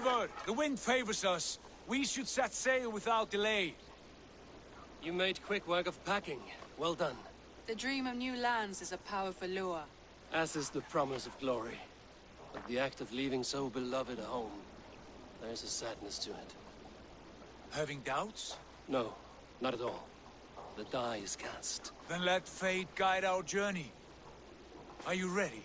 Eivor, the wind favors us. We should set sail without delay. You made quick work of packing. Well done. The dream of new lands is a powerful lure. As is the promise of glory. But the act of leaving so beloved a home, there's a sadness to it. Having doubts? No, not at all. The die is cast. Then let fate guide our journey. Are you ready?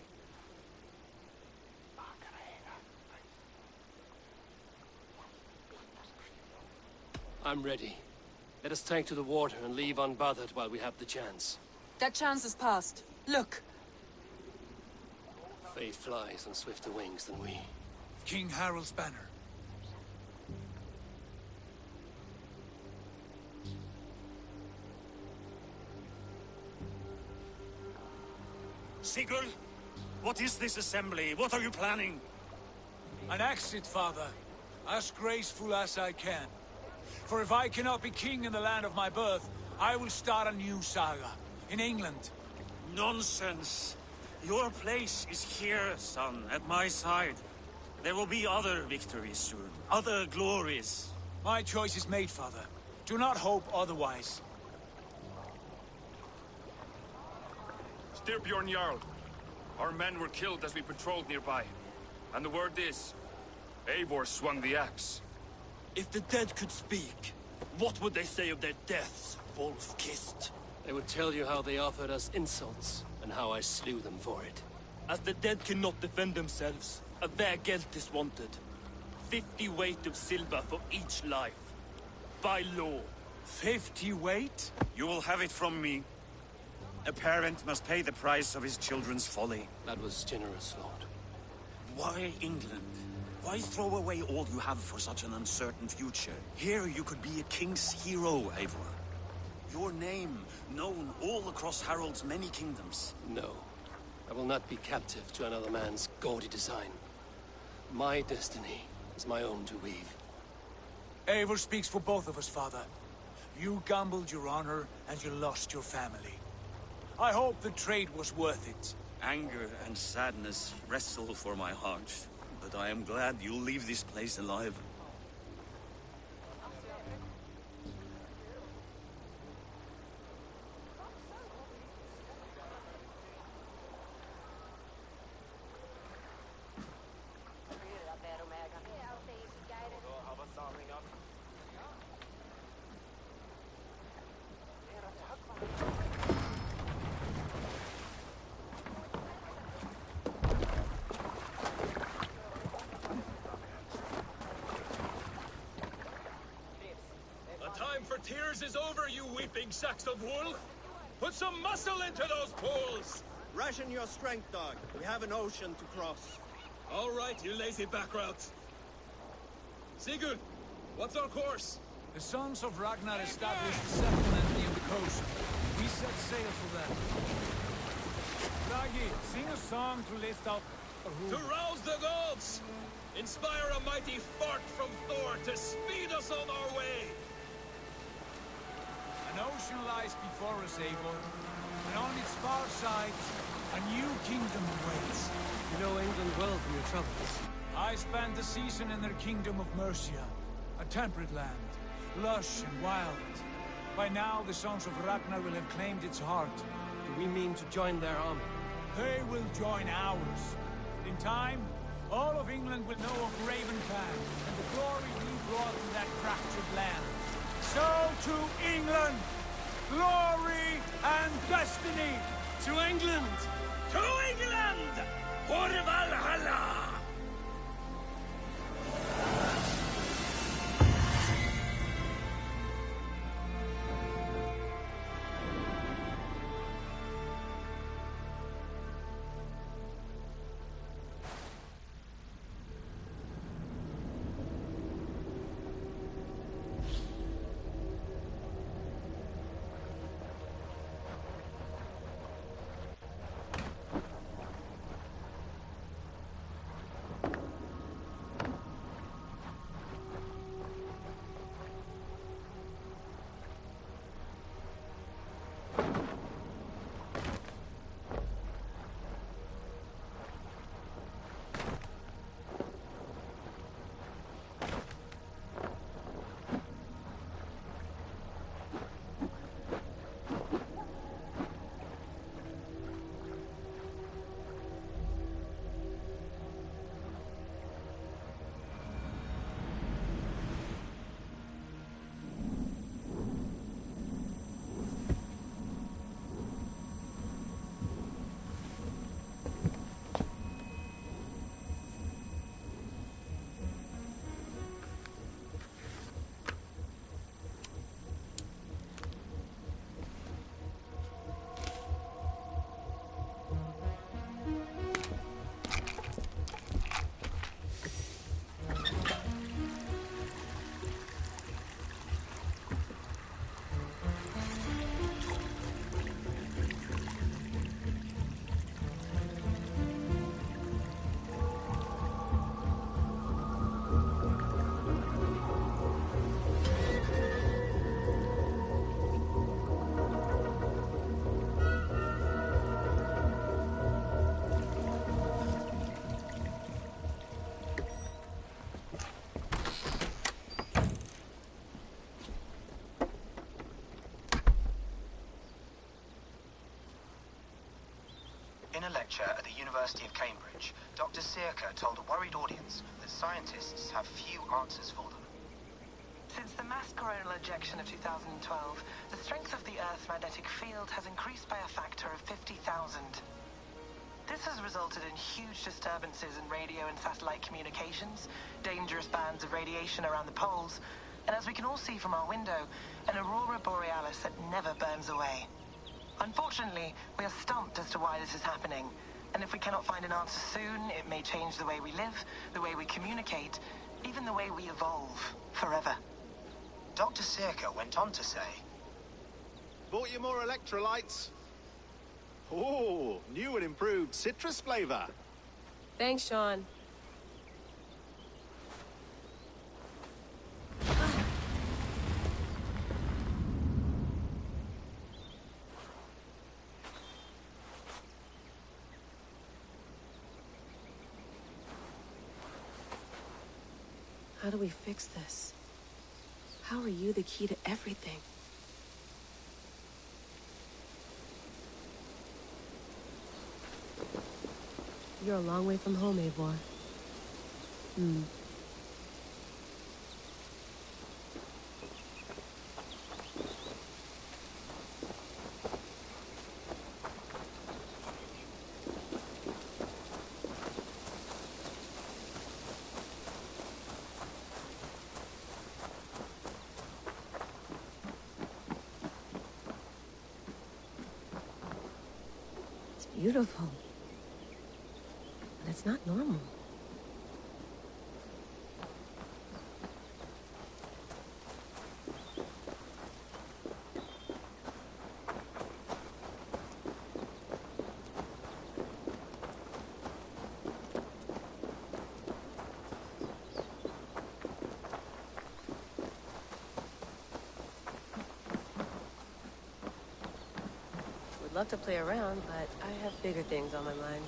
I'm ready. Let us take to the water and leave unbothered while we have the chance. That chance is past. Look! Fate flies on swifter wings than we. King Harald's banner. Sigurd, what is this assembly? What are you planning? An exit, father. As graceful as I can. For if I cannot be king in the land of my birth, I will start a new saga. In England. Nonsense. Your place is here, son, at my side. There will be other victories soon. Other glories. My choice is made, father. Do not hope otherwise. Styrbjorn Jarl. Our men were killed as we patrolled nearby. And the word is, Eivor swung the axe. If the dead could speak, what would they say of their deaths, wolf-kissed? They would tell you how they offered us insults, and how I slew them for it. As the dead cannot defend themselves, a vergelt is wanted. 50 weight of silver for each life. By law. 50 weight? You will have it from me. A parent must pay the price of his children's folly. That was generous, Lord. Why England? Why throw away all you have for such an uncertain future? Here you could be a king's hero, Eivor. Your name known all across Harald's many kingdoms. No. I will not be captive to another man's gaudy design. My destiny is my own to weave. Eivor speaks for both of us, father. You gambled your honor, and you lost your family. I hope the trade was worth it. Anger and sadness wrestle for my heart. But I am glad you'll leave this place alive. Tears is over, you weeping sacks of wool! Put some muscle into those poles! Ration your strength, dog. We have an ocean to cross. All right, you lazy backrout. Sigurd, what's our course? The sons of Ragnar established a settlement near the coast. We set sail for them. Ragi, sing a song to lift up a To room. rouse the gods! Inspire a mighty fart from Thor to speed us on our way! An ocean lies before us, Eivor, and on its far side, a new kingdom awaits. You know England well from your travels. I spent a season in their kingdom of Mercia, a temperate land, lush and wild. By now, the sons of Ragnar will have claimed its heart. Do we mean to join their army? They will join ours. In time, all of England will know of Raven Clan and the glory we brought to that fractured land. So to England, glory and destiny. To England! To England! For Valhalla! In a lecture at the University of Cambridge, Dr. Circa told a worried audience that scientists have few answers for them. Since the mass coronal ejection of 2012, the strength of the Earth's magnetic field has increased by a factor of 50,000. This has resulted in huge disturbances in radio and satellite communications, dangerous bands of radiation around the poles, and as we can all see from our window, an aurora borealis that never burns away. Unfortunately, we are stumped as to why this is happening, and if we cannot find an answer soon, it may change the way we live, the way we communicate, even the way we evolve forever. Dr. Circa went on to say, "Bought you more electrolytes? Oh, new and improved citrus flavor." Thanks, Sean. How do we fix this? How are you the key to everything? You're a long way from home, Eivor. It's beautiful. But it's not normal. Would love to play around, but I have bigger things on my mind.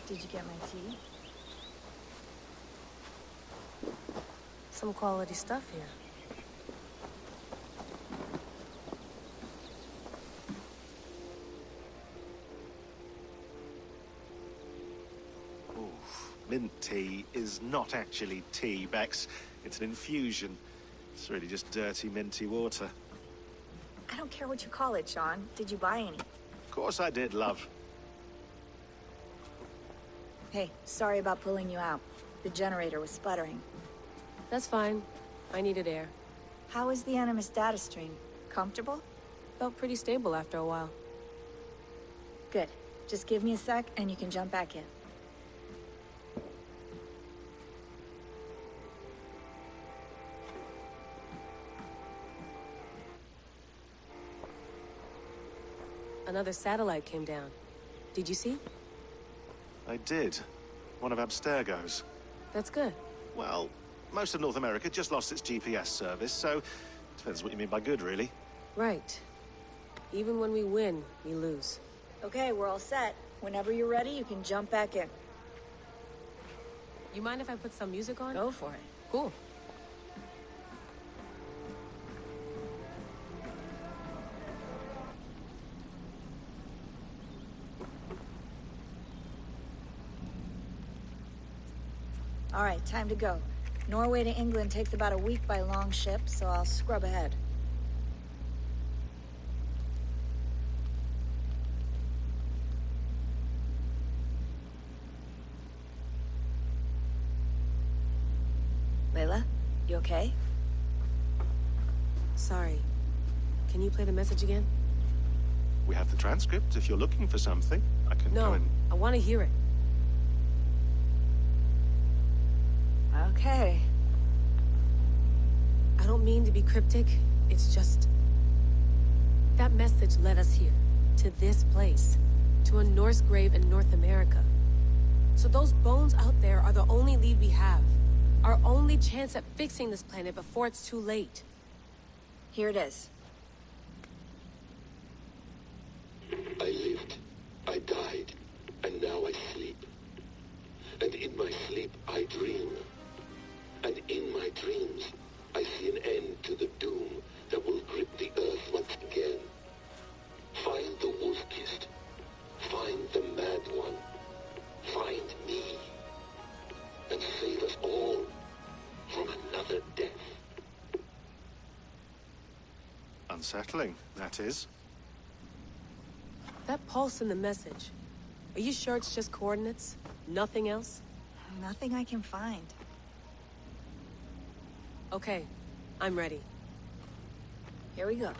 Did you get my tea? Some quality stuff here. Mint tea is not actually tea, Bex. It's an infusion. It's really just dirty, minty water. I don't care what you call it, Sean. Did you buy any? Of course I did, love. Hey, sorry about pulling you out. The generator was sputtering. That's fine. I needed air. How is the Animus data stream? Comfortable? Felt pretty stable after a while. Good. Just give me a sec and you can jump back in. Another satellite came down. Did you see? I did. One of Abstergo's. That's good. Well, most of North America just lost its GPS service, so depends what you mean by good, really. Right. Even when we win, we lose. Okay, we're all set. Whenever you're ready, you can jump back in. You mind if I put some music on? Go for it. Cool. All right, time to go. Norway to England takes about a week by long ship, so I'll scrub ahead. Layla, you okay? Sorry. Can you play the message again? We have the transcript. If you're looking for something, I can go No, and... I want to hear it. Okay. I don't mean to be cryptic. It's just... that message led us here. To this place. To a Norse grave in North America. So those bones out there are the only lead we have. Our only chance at fixing this planet before it's too late. Here it is. I lived, I died, and now I sleep. And in my sleep I dream. And in my dreams I see an end to the doom that will grip the Earth once again. Unsettling, that is. That pulse in the message. Are you sure it's just coordinates? Nothing else? Nothing I can find. Okay, I'm ready. Here we go.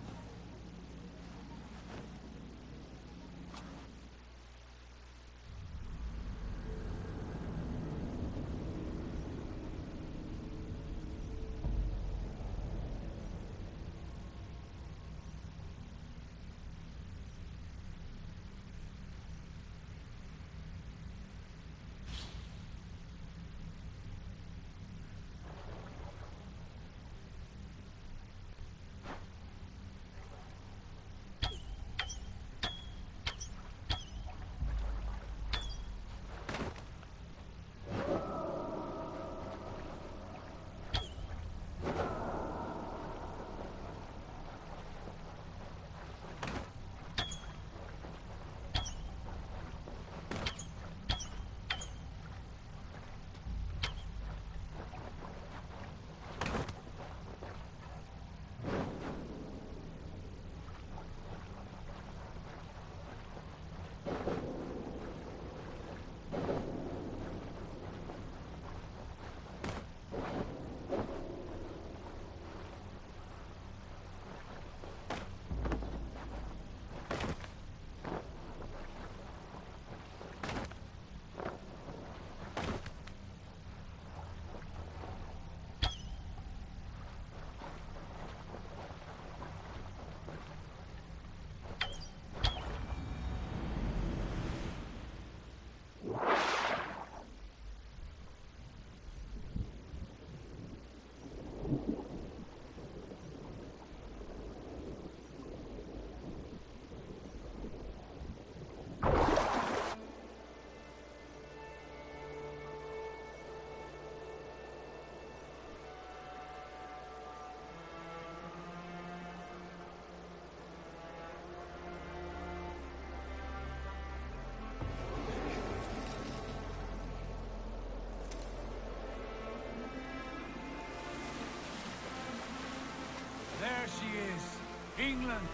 There she is. England.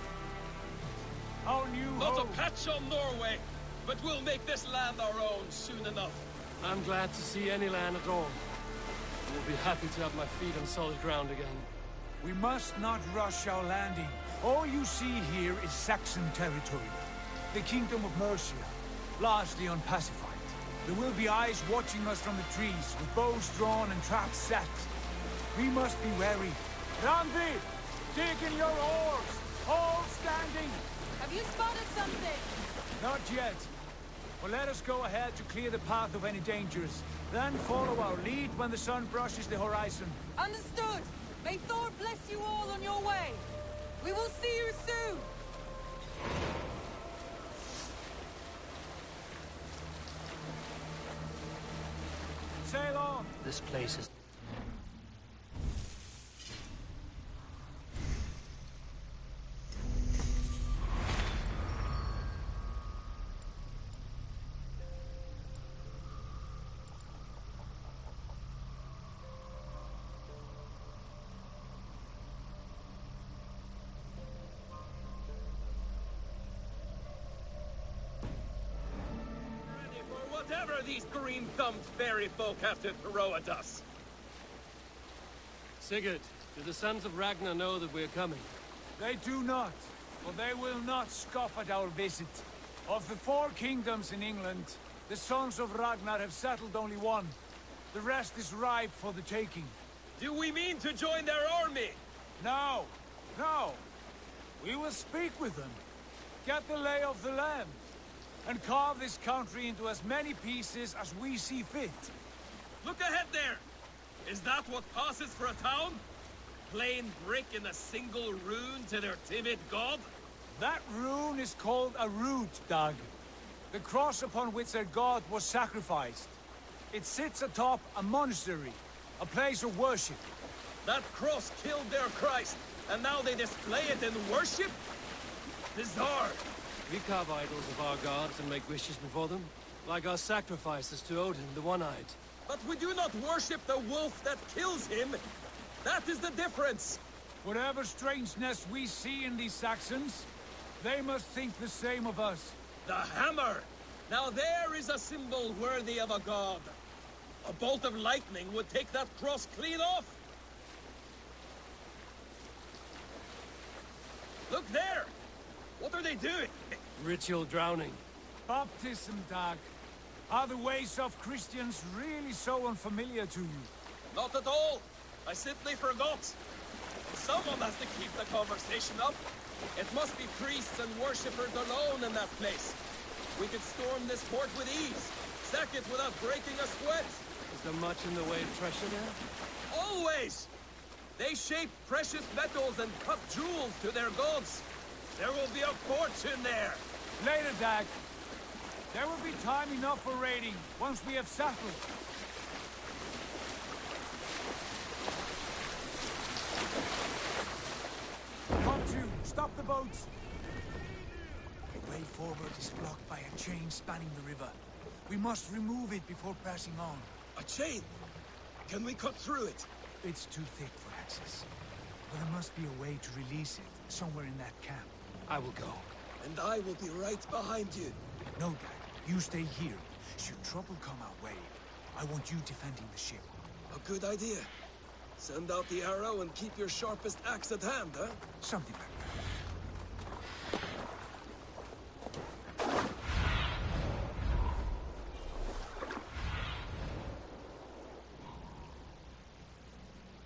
Our new Not a home. patch on Norway, but we'll make this land our own soon enough. I'm glad to see any land at all. I will be happy to have my feet on solid ground again. We must not rush our landing. All you see here is Saxon territory. The Kingdom of Mercia, largely unpacified. There will be eyes watching us from the trees, with bows drawn and traps set. We must be wary. Randi! Dig in your oars! All standing! Have you spotted something? Not yet. But let us go ahead to clear the path of any dangers. Then follow our lead when the sun brushes the horizon. Understood! May Thor bless you all on your way! We will see you soon! Sail on! This place is... Whatever these green-thumbed fairy folk have to throw at us. Sigurd, do the sons of Ragnar know that we're coming? They do not, for they will not scoff at our visit. Of the 4 kingdoms in England, the sons of Ragnar have settled only one. The rest is ripe for the taking. Do we mean to join their army? No, no. We will speak with them, get the lay of the land, and carve this country into as many pieces as we see fit. Look ahead there! Is that what passes for a town? Plain brick in a single rune to their timid god? That rune is called a root, Dag. The cross upon which their god was sacrificed. It sits atop a monastery, a place of worship. That cross killed their Christ, and now they display it in worship? Bizarre! We carve idols of our gods and make wishes before them, like our sacrifices to Odin, the One-Eyed. But we do not worship the wolf that kills him! That is the difference! Whatever strangeness we see in these Saxons, they must think the same of us. The hammer! Now there is a symbol worthy of a god. A bolt of lightning would take that cross clean off. Look there! What are they doing? Ritual drowning. Baptism, Dag. Are the ways of Christians really so unfamiliar to you? Not at all. I simply forgot. Someone has to keep the conversation up. It must be priests and worshippers alone in that place. We could storm this fort with ease. Sack it without breaking a sweat. Is there much in the way of treasure there? Always! They shape precious metals and cut jewels to their gods. There will be a fortune there. Later, Dag. There will be time enough for raiding, once we have settled. Come to, stop the boats! The way forward is blocked by a chain spanning the river. We must remove it before passing on. A chain? Can we cut through it? It's too thick for access. But there must be a way to release it, somewhere in that camp. I will go. And I will be right behind you. No, Dad. You stay here. Should trouble come our way, I want you defending the ship. A good idea. Send out the arrow and keep your sharpest axe at hand, huh? Something like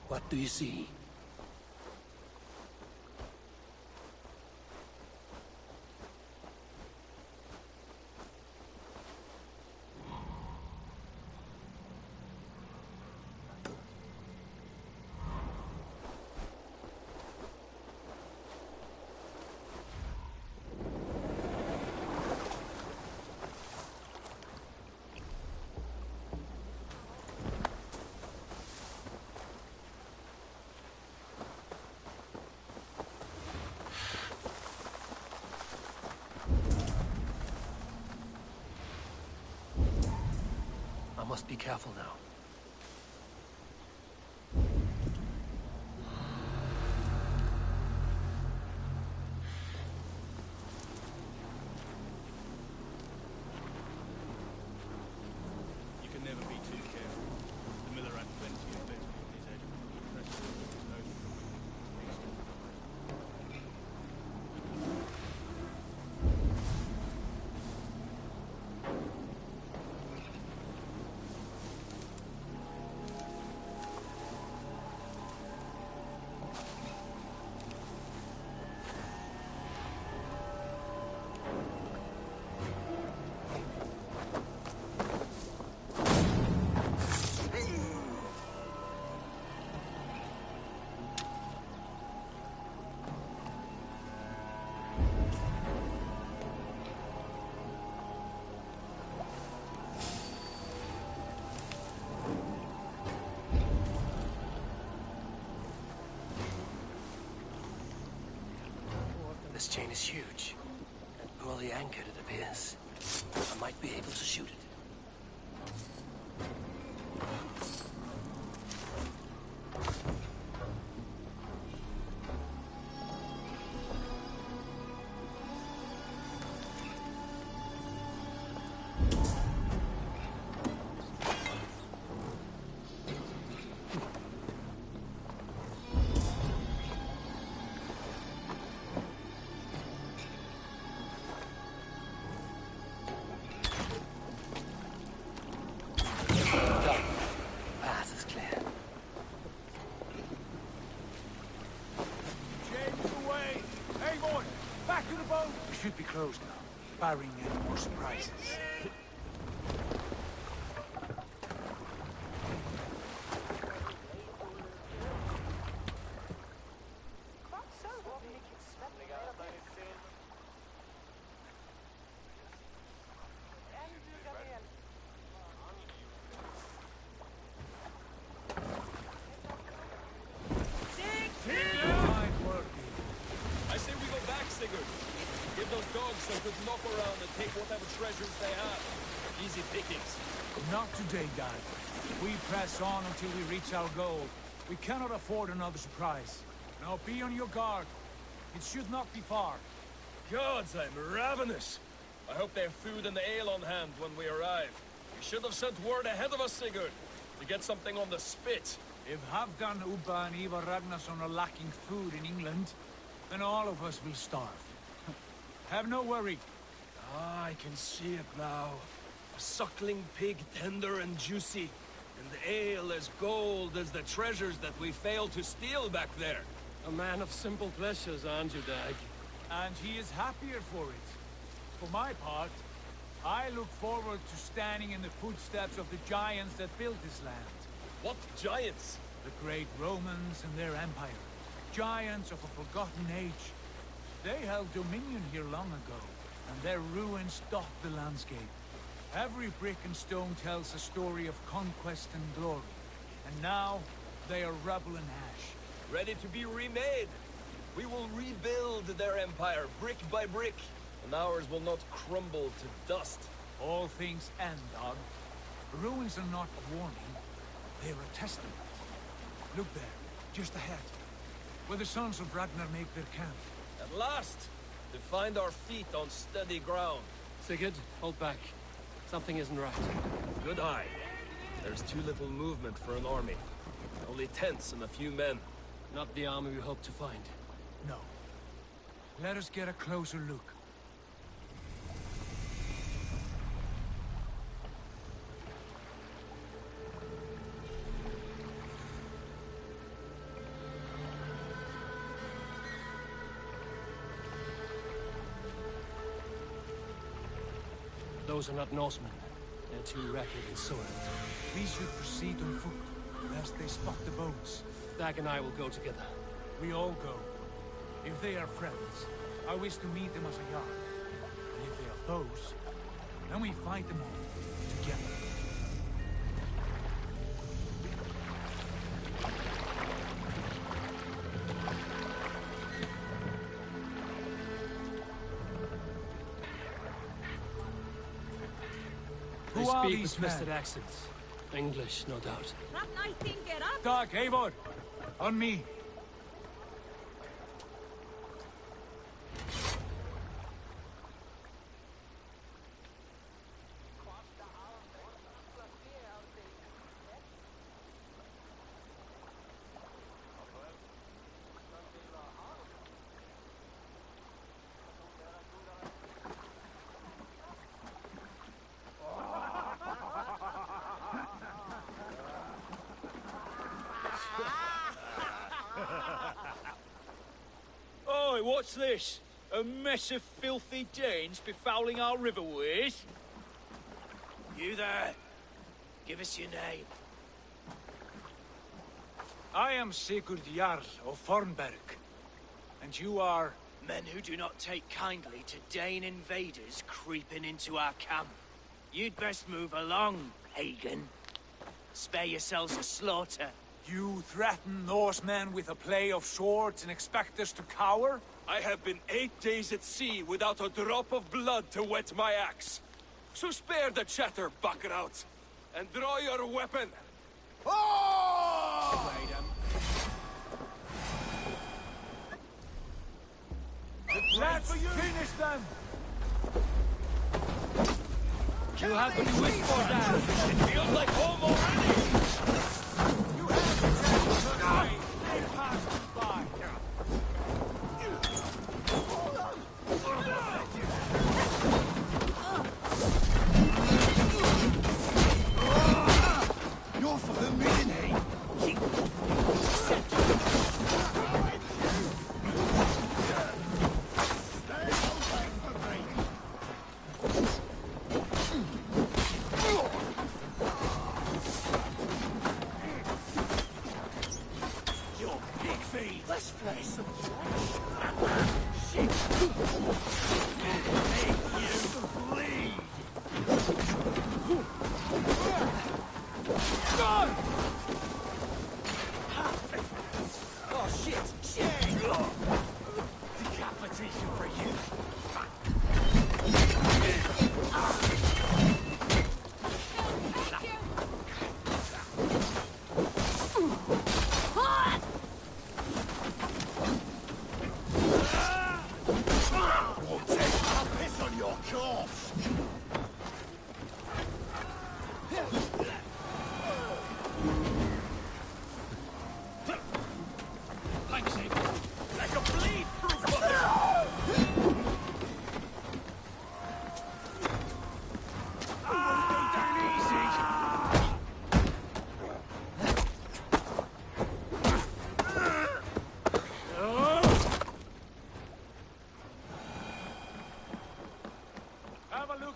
What do you see? I must be careful now. You can never be too careful. The miller had plenty of lead on his head. Pressure was his nose. This chain is huge, and poorly anchored, it appears. I might be able to shoot it. Should be closed now, barring any more surprises. I say we go back, Sigurd. Give those dogs some good knock around and take whatever treasures they have. Easy pickings. Not today, Dad. We press on until we reach our goal. We cannot afford another surprise. Now be on your guard. It should not be far. Gods, I'm ravenous. I hope they have food and ale on hand when we arrive. You should have sent word ahead of us, Sigurd, to get something on the spit. If Halfdan, Ubba, and Ivar Ragnarsson are lacking food in England, then all of us will starve. Have no worry. Ah, I can see it now. A suckling pig, tender and juicy, and the ale as gold as the treasures that we failed to steal back there. A man of simple pleasures, aren't you, Dag? And he is happier for it. For my part, I look forward to standing in the footsteps of the giants that built this land. What giants? The great Romans and their empire. Giants of a forgotten age. They held dominion here long ago, and their ruins dot the landscape. Every brick and stone tells a story of conquest and glory. And now, they are rubble and ash. Ready to be remade. We will rebuild their empire, brick by brick, and ours will not crumble to dust. All things end, Dog. Ruins are not a warning. They are a testament. Look there, just ahead, where the sons of Ragnar make their camp. At last, to find our feet on steady ground. Sigurd, hold back. Something isn't right. Good eye. There's too little movement for an army. Only tents and a few men. Not the army we hope to find. No. Let us get a closer look. Those are not Norsemen. They're too ragged and soiled. We should proceed on foot, lest they spot the boats. Dag and I will go together. We all go. If they are friends, I wish to meet them as a yard. And if they are foes, then we fight them all, together. They Who are speak these with men? twisted accents. English, no doubt. Dag, Eivor! On me! Oi, what's this? A mess of filthy Danes befouling our riverways? You there? Give us your name. I am Sigurd Jarl of Fornberg. And you are... Men who do not take kindly to Dane invaders creeping into our camp. You'd best move along, pagan. Spare yourselves a slaughter. You threaten Norsemen with a play of swords and expect us to cower? I have been 8 days at sea without a drop of blood to wet my axe. So spare the chatter, Buckerout, and draw your weapon. Oh! Let's finish them! You have been quick for that! It feels like home already! You have the chance to die! They passed us by! You're for the mutiny! You're big feet! Let's play some flesh! Shit! Make you bleed! Run! Oh shit! Shit! Decapitation for you!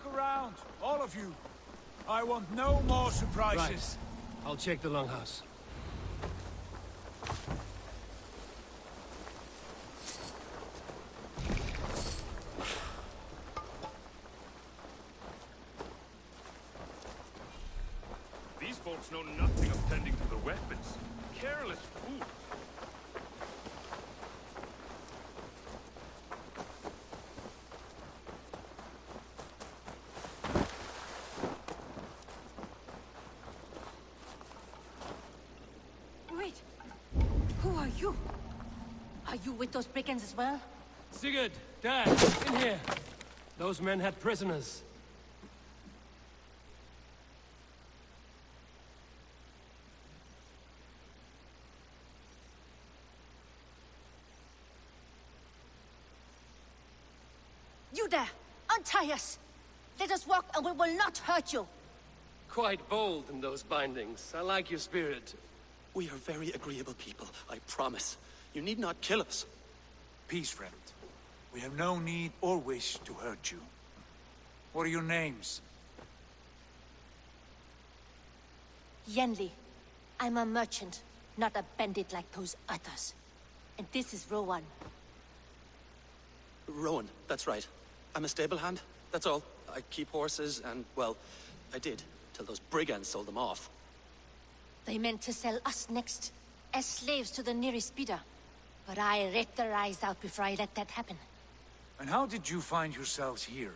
Look around, all of you. I want no more surprises. Right. I'll check the longhouse. These folks know nothing of tending to the weapons. Careless fools. Wait. Who are you? Are you with those brigands as well? Sigurd! Dad! In here! Those men had prisoners. You there! Untie us! Let us walk and we will not hurt you! Quite bold in those bindings. I like your spirit. We are very agreeable people, I promise. You need not kill us. Peace, friend. We have no need or wish to hurt you. What are your names? Yenli. I'm a merchant, not a bandit like those others. And this is Rowan. Rowan, that's right. I'm a stable hand, that's all. I keep horses and, well, I did, till those brigands sold them off. They meant to sell us next, as slaves to the nearest bidder. But I ripped their eyes out before I let that happen. And how did you find yourselves here?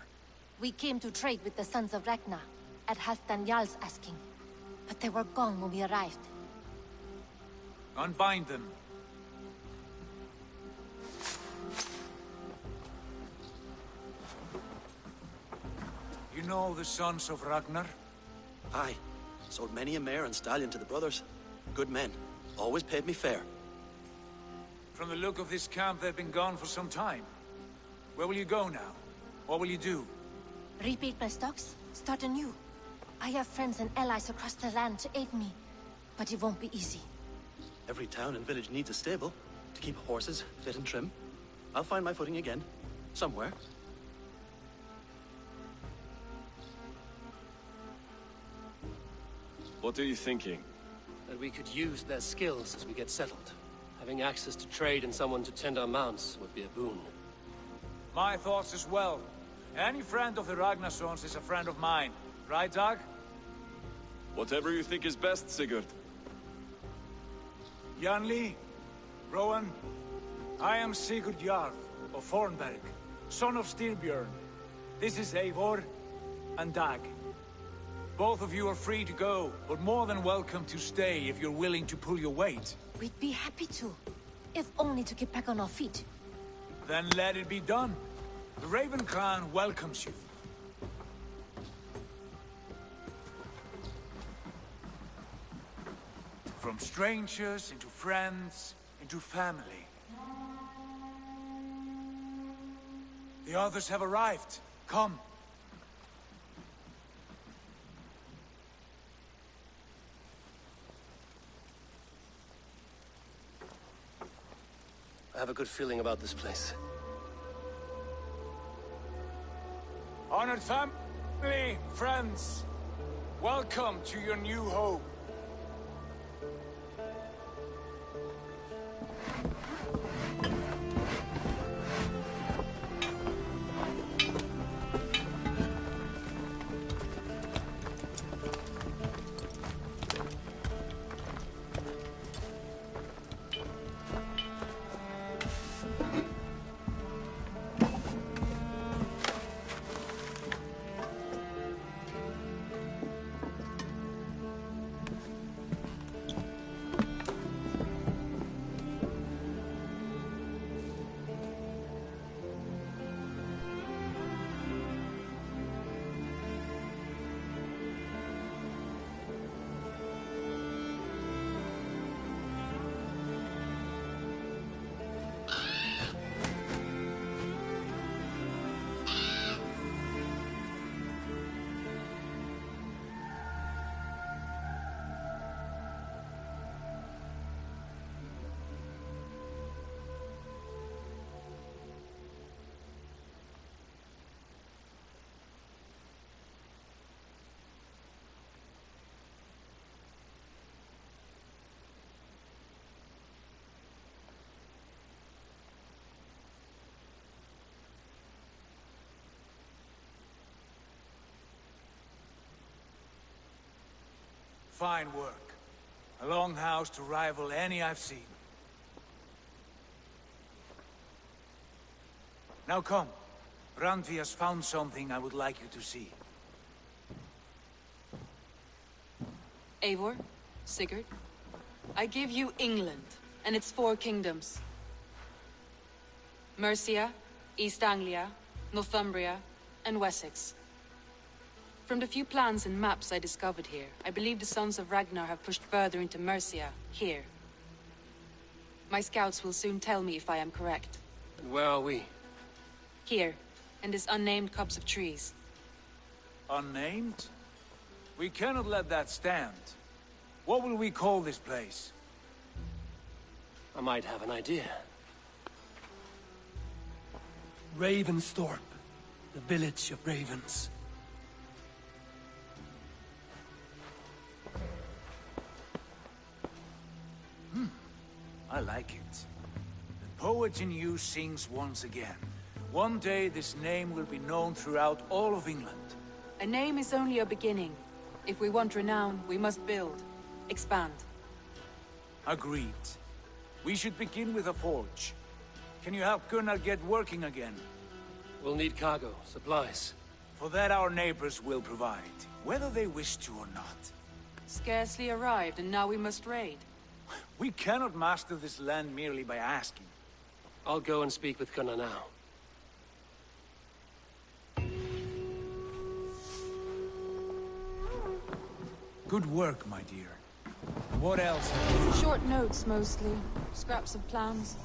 We came to trade with the Sons of Ragnar, at Halfdan Jarl's asking. But they were gone when we arrived. Unbind them. You know the Sons of Ragnar? Aye. Sold many a mare and stallion to the brothers. Good men. Always paid me fair. From the look of this camp, they've been gone for some time. Where will you go now? What will you do? Rebuild my stocks, start anew. I have friends and allies across the land to aid me, but it won't be easy. Every town and village needs a stable to keep horses fit and trim. I'll find my footing again. Somewhere. What are you thinking? That we could use their skills as we get settled. Having access to trade and someone to tend our mounts would be a boon. My thoughts as well. Any friend of the Ragnarsons is a friend of mine. Right, Dag? Whatever you think is best, Sigurd. Janli, Rowan, I am Sigurd Jarl of Fornberg, son of Styrbjörn. This is Eivor and Dag. Both of you are free to go, but more than welcome to stay if you're willing to pull your weight. We'd be happy to, if only to get back on our feet. Then let it be done. The Raven Clan welcomes you. From strangers into friends, into family. The others have arrived. Come. I have a good feeling about this place. Honored family, friends, welcome to your new home. Fine work. A longhouse to rival any I've seen. Now come. Randvi has found something I would like you to see. Eivor, Sigurd, I give you England and its 4 kingdoms. Mercia, East Anglia, Northumbria, and Wessex. From the few plans and maps I discovered here, I believe the Sons of Ragnar have pushed further into Mercia, here. My scouts will soon tell me if I am correct. And where are we? Here, in this unnamed copse of trees. Unnamed? We cannot let that stand. What will we call this place? I might have an idea. Ravensthorpe, the village of ravens. I like it. The poet in you sings once again. One day this name will be known throughout all of England. A name is only a beginning. If we want renown, we must build. Expand. Agreed. We should begin with a forge. Can you help Gunnar get working again? We'll need cargo, supplies. For that our neighbors will provide, whether they wish to or not. Scarcely arrived, and now we must raid. We cannot master this land merely by asking. I'll go and speak with Gunnar now. Good work, my dear. What else? Short notes, mostly. Scraps of plans.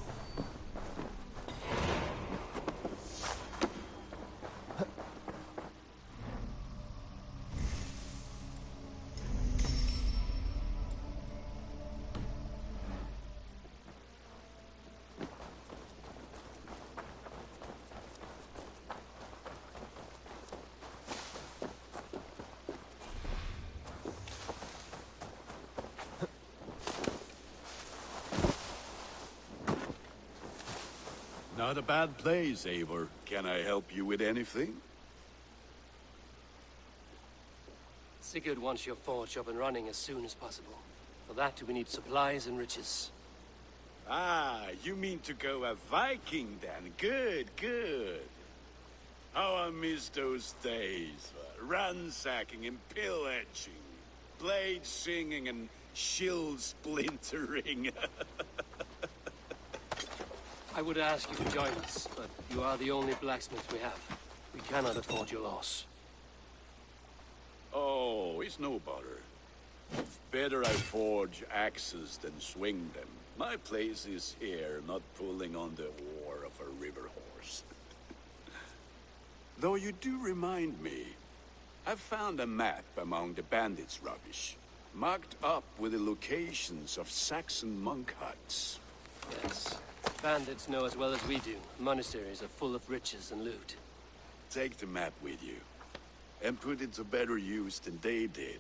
Not a bad place, Eivor. Can I help you with anything? Sigurd wants your forge up and running as soon as possible. For that, we need supplies and riches. Ah, you mean to go a Viking then? Good, good. How I miss those days. Ransacking and pillaging. Blade singing and shield splintering. I would ask you to join us, but you are the only blacksmith we have. We cannot afford your loss. Oh, it's no bother. Better I forge axes than swing them. My place is here, not pulling on the oar of a river horse. Though you do remind me, I found a map among the bandits' rubbish, marked up with the locations of Saxon monk huts. Yes. Bandits know as well as we do. Monasteries are full of riches and loot. Take the map with you, and put it to better use than they did.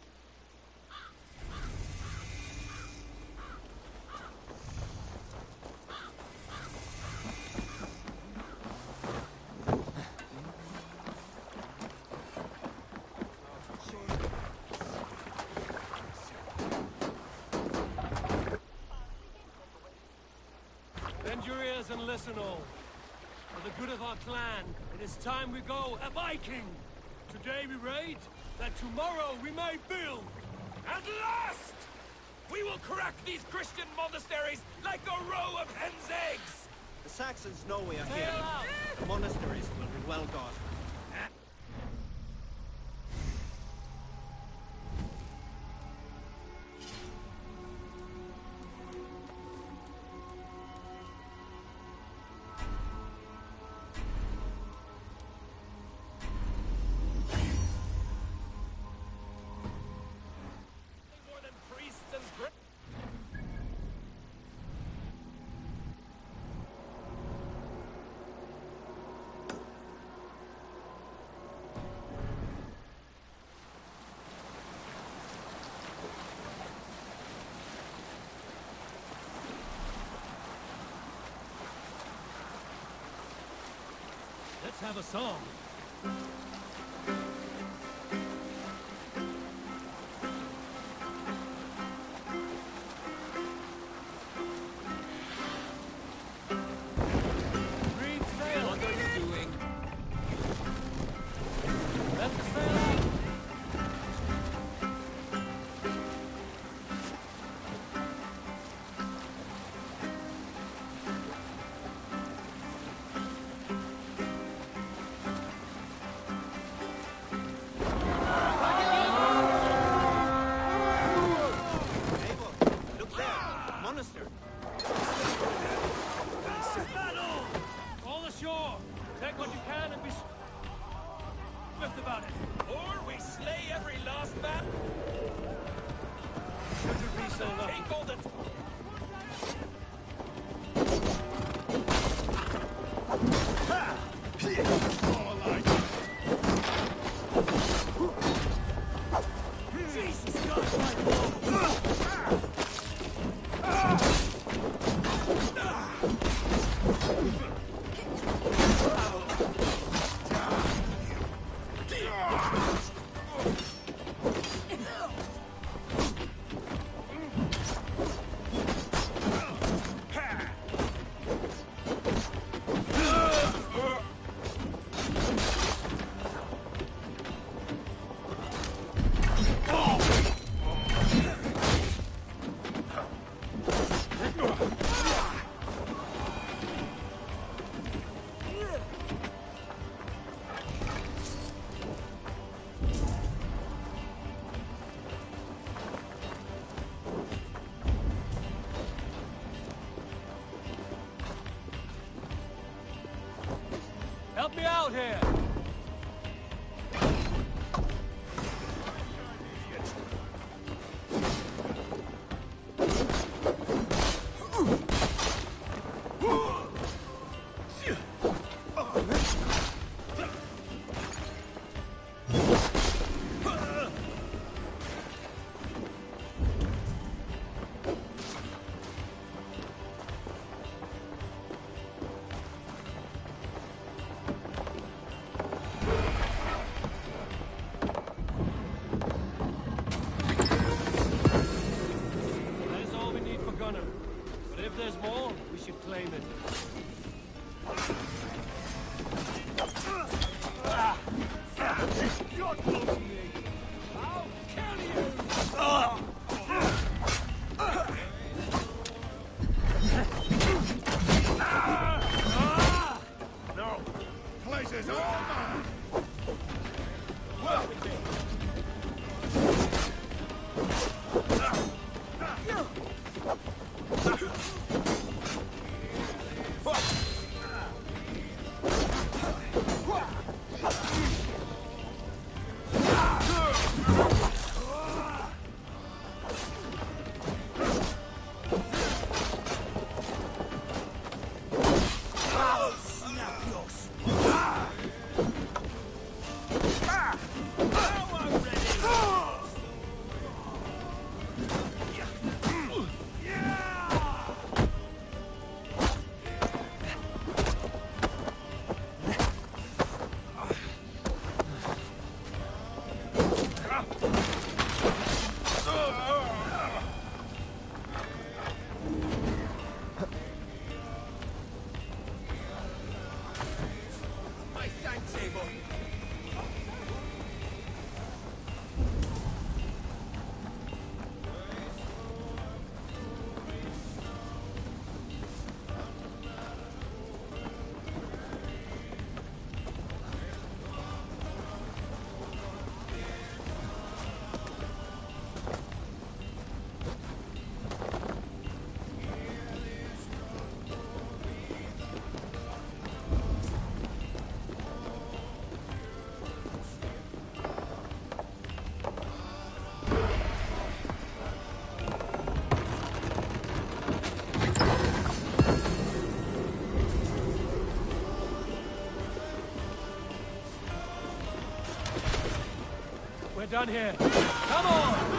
Bend your ears and listen all. For the good of our clan, it is time we go a Viking! Today we raid, that tomorrow we may build! At last! We will crack these Christian monasteries like a row of hen's eggs! The Saxons know we are here. The monasteries will be well guarded. Let's have a song. monastery. Battle! All ashore! Take what you can and be swift about it. Or we slay every last man. Should you be so lucky? Take all the... Jesus God, my Help me out here! That is all we need for Gunner. But if there's more, we should claim it. You're close to me! I'll kill you! No! Place is all mine! Work with me! My thanks, Eivor. We're done here. Come on!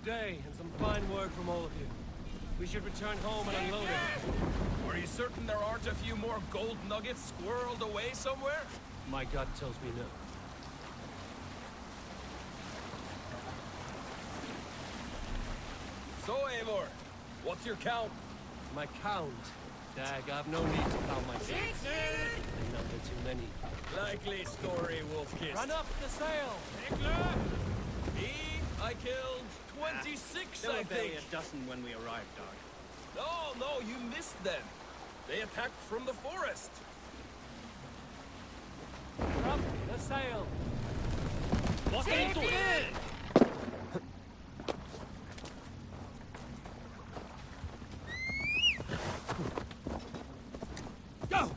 day, and some fine work from all of you. We should return home and unload it. Are you certain there aren't a few more gold nuggets squirreled away somewhere? My gut tells me no. So, Eivor, what's your count? My count? Dag, I've no need to count my ships. They number too many. Likely story, Wolfkiss. Run up the sail! I killed 26, There I were barely think. a dozen when we arrived, Dog. No, you missed them. They attacked from the forest. Up the sail! What's into it? Go!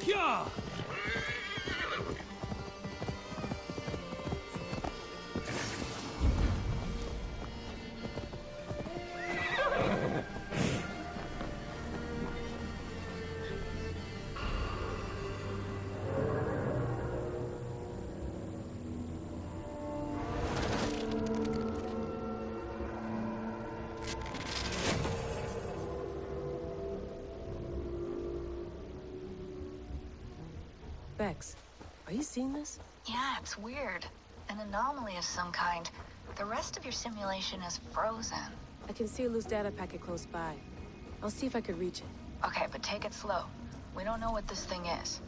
Yeah! Bex, are you seeing this? Yeah, it's weird. An anomaly of some kind. The rest of your simulation is frozen. I can see a loose data packet close by. I'll see if I could reach it. Okay, but take it slow. We don't know what this thing is.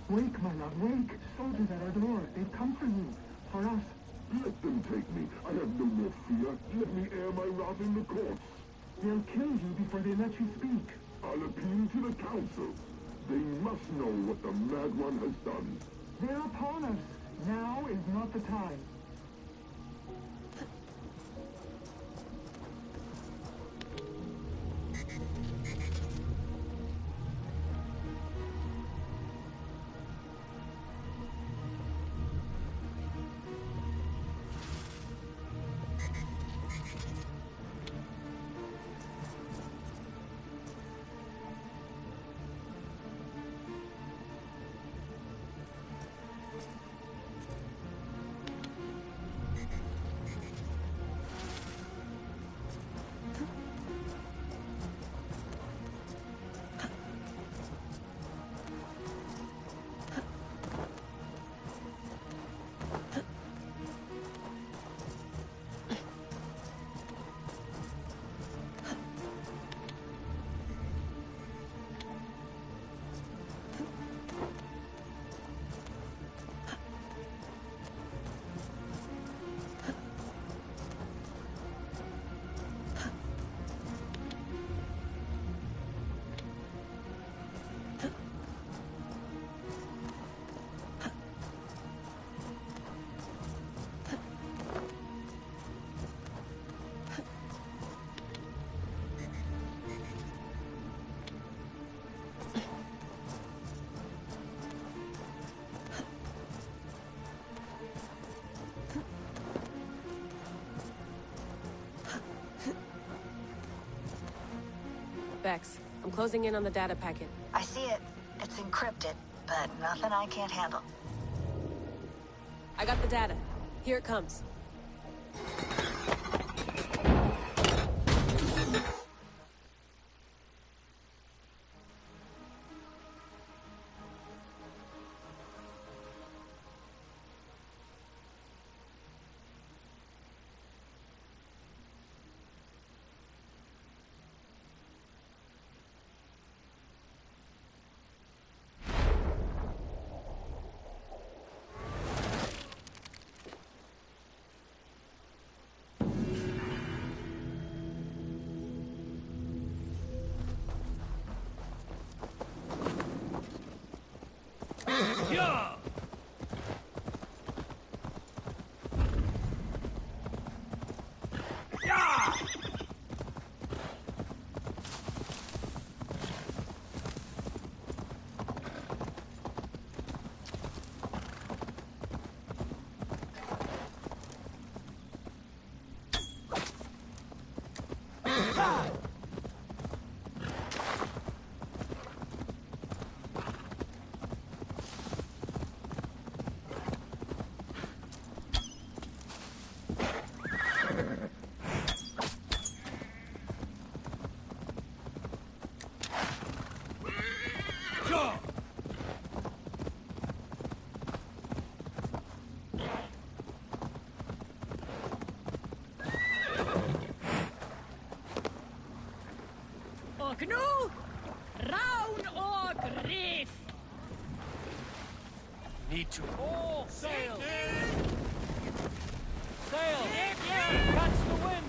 Wake, my love, wake! Soldiers at our door. They've come for you. For us. Let them take me. I have no more fear. Let me air my wrath in the courts. They'll kill you before they let you speak. I'll appeal to the council. They must know what the Mad One has done. They're upon us. Now is not the time. Bex, I'm closing in on the data packet. I see it. It's encrypted, but nothing I can't handle. I got the data. Here it comes. Yeah! Yeah! Och nu, round och griff! Need to. All sail! Sail! Catch the wind!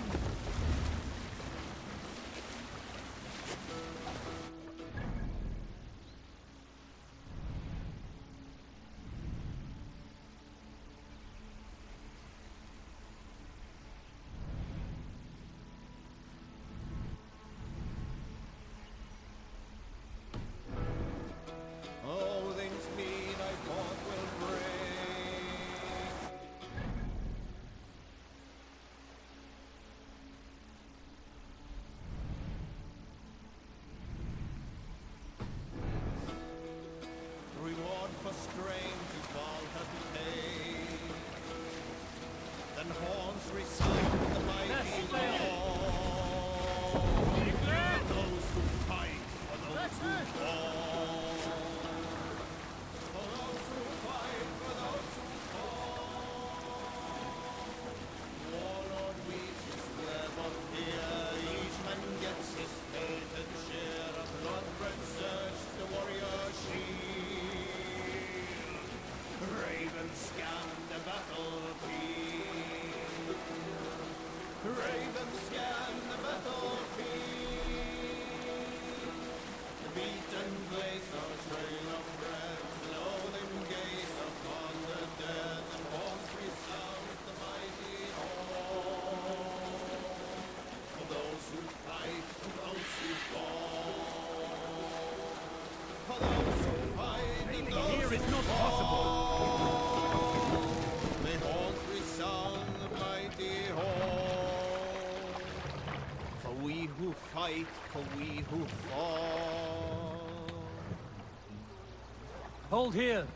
All things mean I thought will break. Reward for strain to Valhalla pay. Then horns resound the mighty call. For those who fight, for those who fall. For those who fight, for those who fall. Warlord weaves his web of fear. Each man gets his fated share of blood-red surge, the warrior shield. fight for we who fall. Hold here.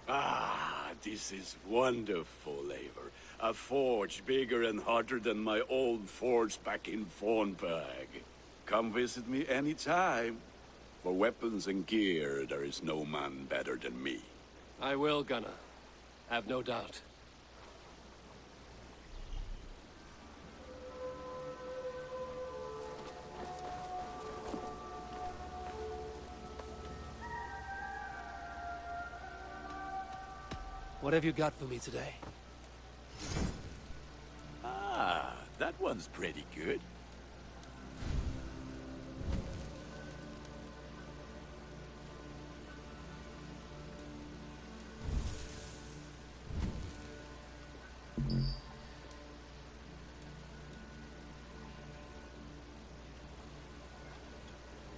Ah, this is wonderful, Eivor. A forge bigger and hotter than my old forge back in Fornburg. Come visit me anytime. For weapons and gear, there is no man better than me. I will, Gunnar. Have no doubt. What have you got for me today? Ah, that one's pretty good.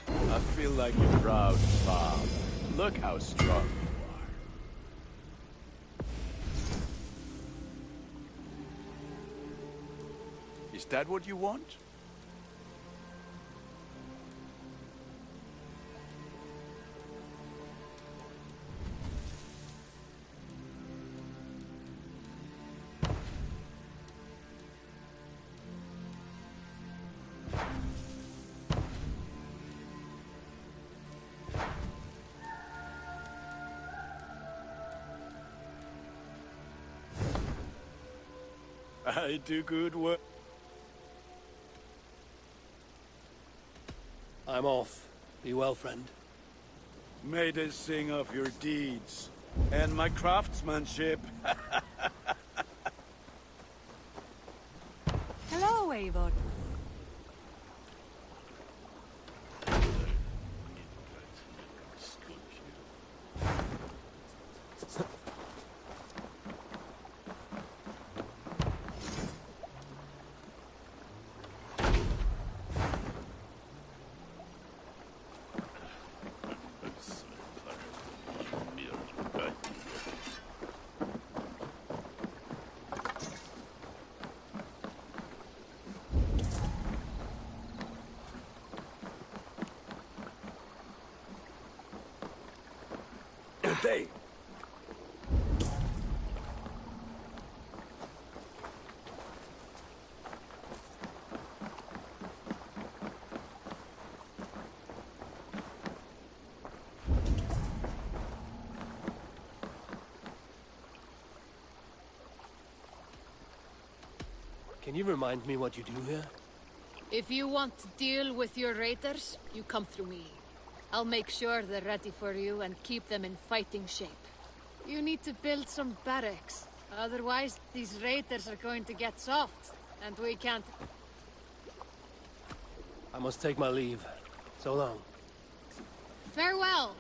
I feel like a proud father. Look how strong you are. Is that what you want? I do good work. I'm off. Be well, friend. May they sing of your deeds and my craftsmanship. Hello, Eivor. Good day. Can you remind me what you do here? If you want to deal with your raiders, you come through me. I'll make sure they're ready for you and keep them in fighting shape. You need to build some barracks. Otherwise, these raiders are going to get soft, and we can't... I must take my leave. So long. Farewell!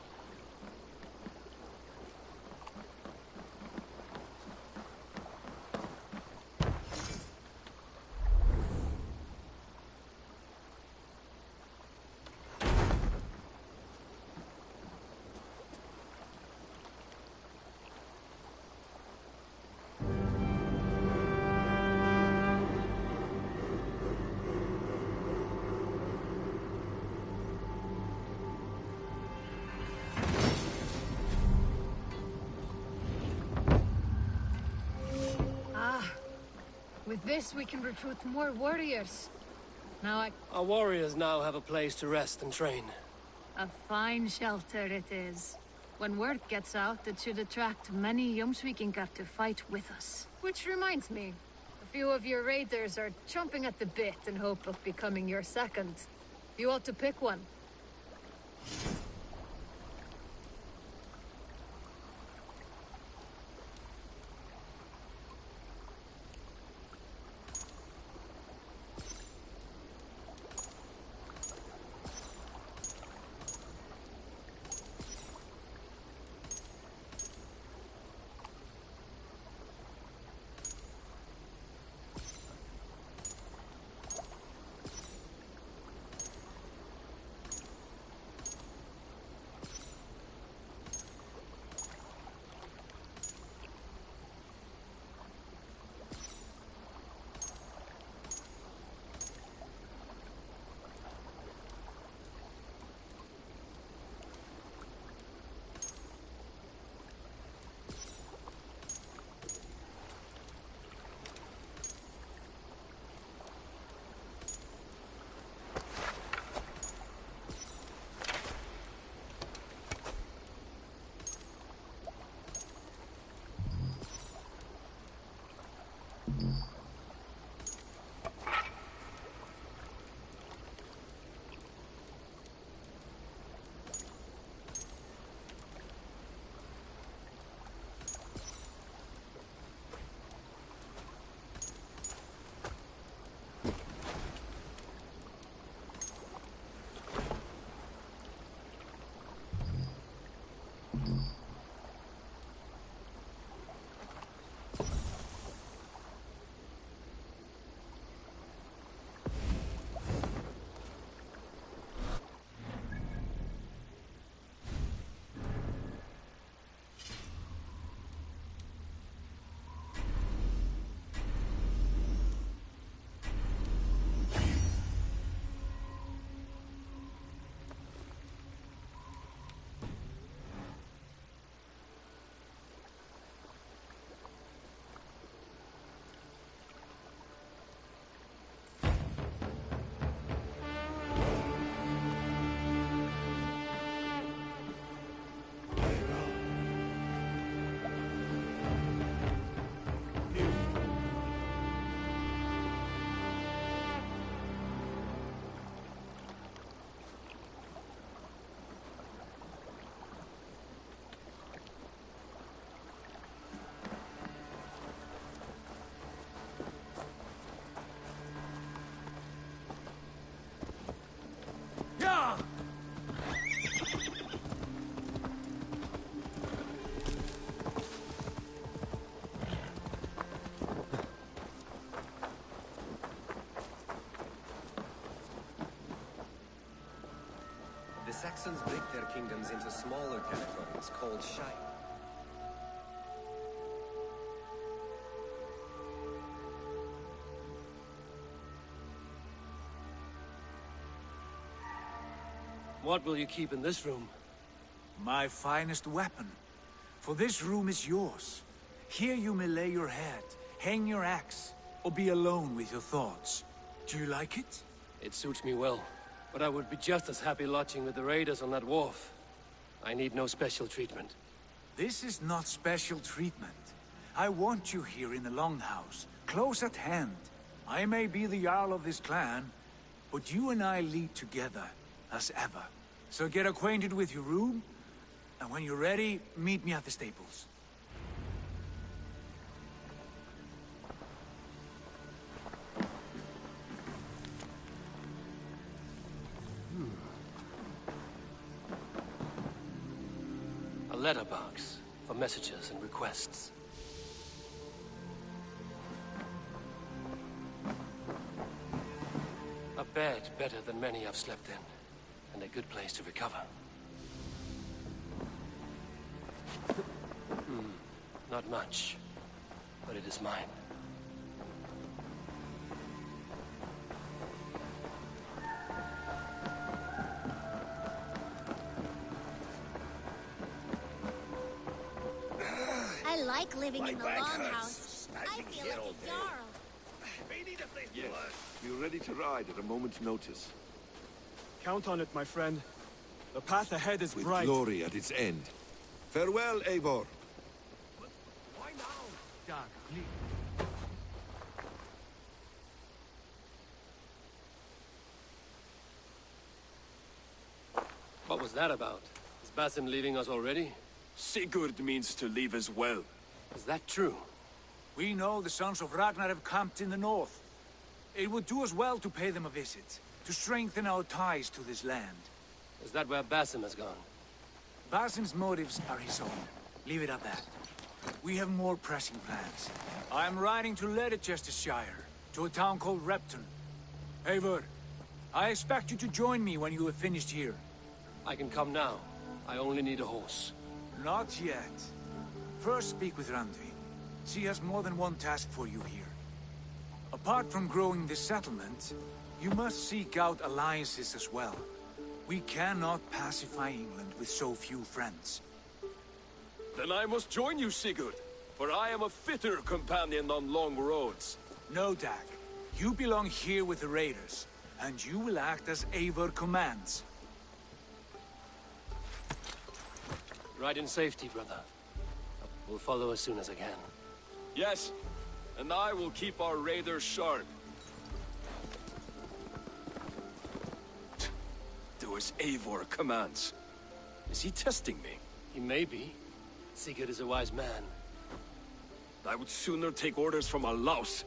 With this, we can recruit more warriors. Our warriors now have a place to rest and train. A fine shelter it is. When word gets out, it should attract many Jomsvikingar to fight with us. Which reminds me, a few of your raiders are chomping at the bit in hope of becoming your second. You ought to pick one. The Saxons break their kingdoms into smaller territories called shire. What will you keep in this room? My finest weapon. For this room is yours. Here you may lay your head, hang your axe, or be alone with your thoughts. Do you like it? It suits me well. But I would be just as happy lodging with the raiders on that wharf. I need no special treatment. This is not special treatment. I want you here in the Longhouse, close at hand. I may be the Jarl of this clan, but you and I lead together, as ever. So get acquainted with your room, and when you're ready, meet me at the stables. A letterbox for messages and requests. A bed better than many I've slept in, and a good place to recover. Not much, but it is mine. I like living in the back Longhouse. hurts. I feel like a Jarl. We need a place to work. We're ready to ride at a moment's notice. Count on it, my friend. The path ahead is With bright. glory at its end. Farewell, Eivor. Why now? Dag, please. What was that about? Is Basim leaving us already? Sigurd means to leave as well. Is that true? We know the sons of Ragnar have camped in the north. It would do us well to pay them a visit, to strengthen our ties to this land. Is that where Basim has gone? Basim's motives are his own. Leave it at that. We have more pressing plans. I am riding to Leicestershire, to a town called Repton. Eivor, I expect you to join me when you have finished here. I can come now. I only need a horse. Not yet. First speak with Randvi. She has more than one task for you here. Apart from growing this settlement, you must seek out alliances as well. We cannot pacify England with so few friends. Then I must join you, Sigurd, for I am a fitter companion on long roads. No, Dag. You belong here with the raiders, and you will act as Eivor commands. Ride in safety, brother. We'll follow as soon as I can. Yes, and I will keep our raiders sharp. Do as Eivor commands. Is he testing me? He may be. Sigurd is a wise man. I would sooner take orders from a louse.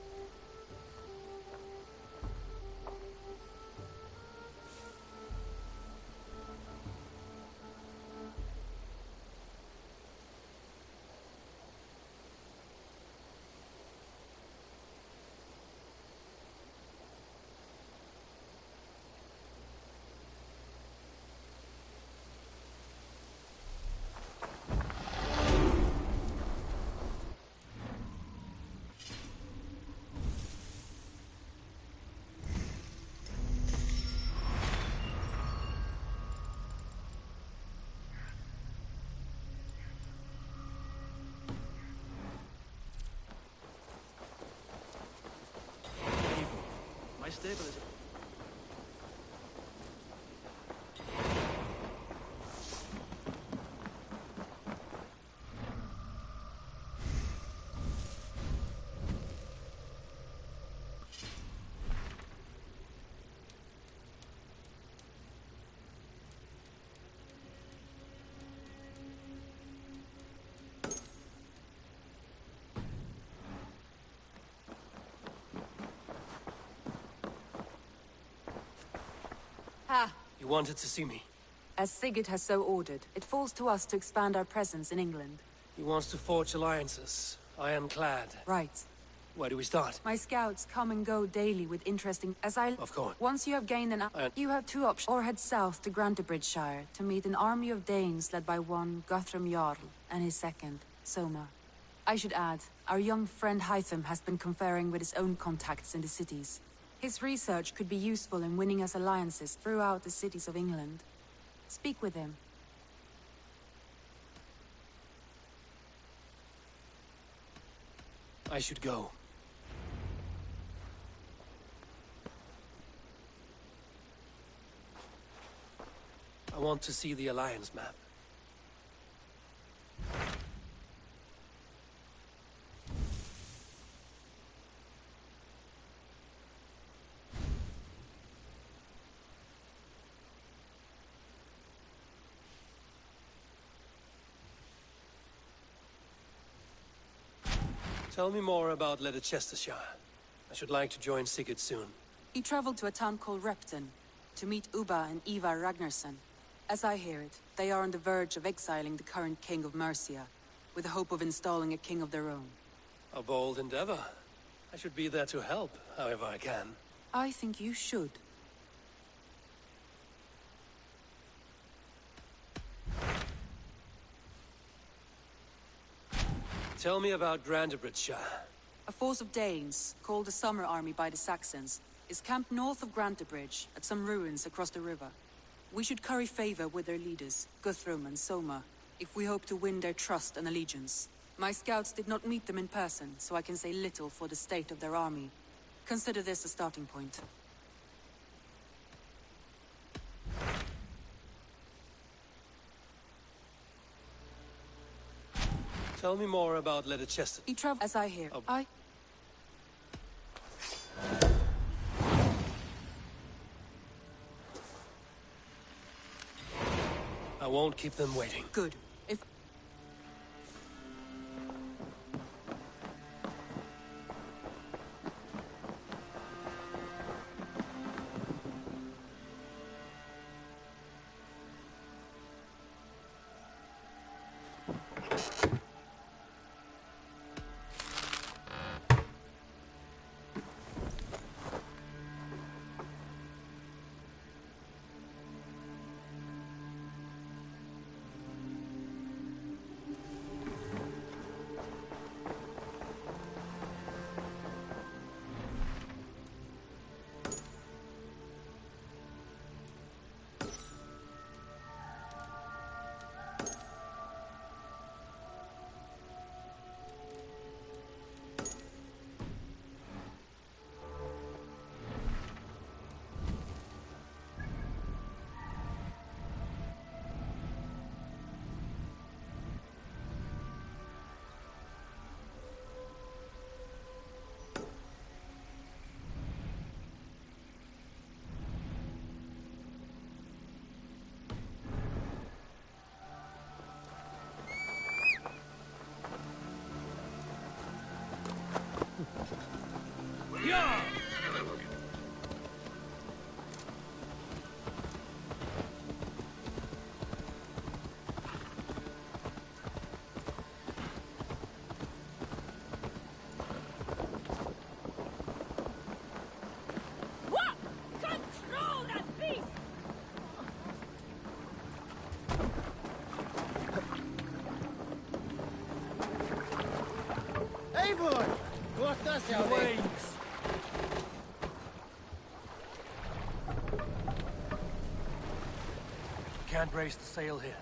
My stable is... Ah, You wanted to see me? as Sigurd has so ordered, it falls to us to expand our presence in England. He wants to forge alliances, ironclad. Right. Where do we start? My scouts come and go daily with interesting... Of course. Once you have gained an... You have two options. Or head south to Grantebridgeshire to meet an army of Danes led by one Guthrum Jarl and his second, Soma. I should add, our young friend Hytham has been conferring with his own contacts in the cities. His research could be useful in winning us alliances throughout the cities of England. Speak with him. I should go. I want to see the Alliance map. Tell me more about Leicestershire. I should like to join Sigurd soon. He traveled to a town called Repton to meet Ubba and Ivar Ragnarsson. As I hear it, they are on the verge of exiling the current king of Mercia, with the hope of installing a king of their own. A bold endeavor. I should be there to help, however I can. I think you should. Tell me about Grantebridgeshire. A force of Danes, called the Summer Army by the Saxons, is camped north of Grantebridge, at some ruins across the river. We should curry favor with their leaders, Guthrum and Soma, if we hope to win their trust and allegiance. My scouts did not meet them in person, so I can say little for the state of their army. Consider this a starting point. Tell me more about Leather-Chested. He traveled as I hear. I won't keep them waiting. Good. If Yeah! What? Control that beast! Eivor! Kortas jou weg! Can't raise the sail here.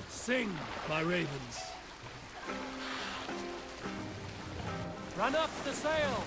Sing, my ravens. Run up the sail!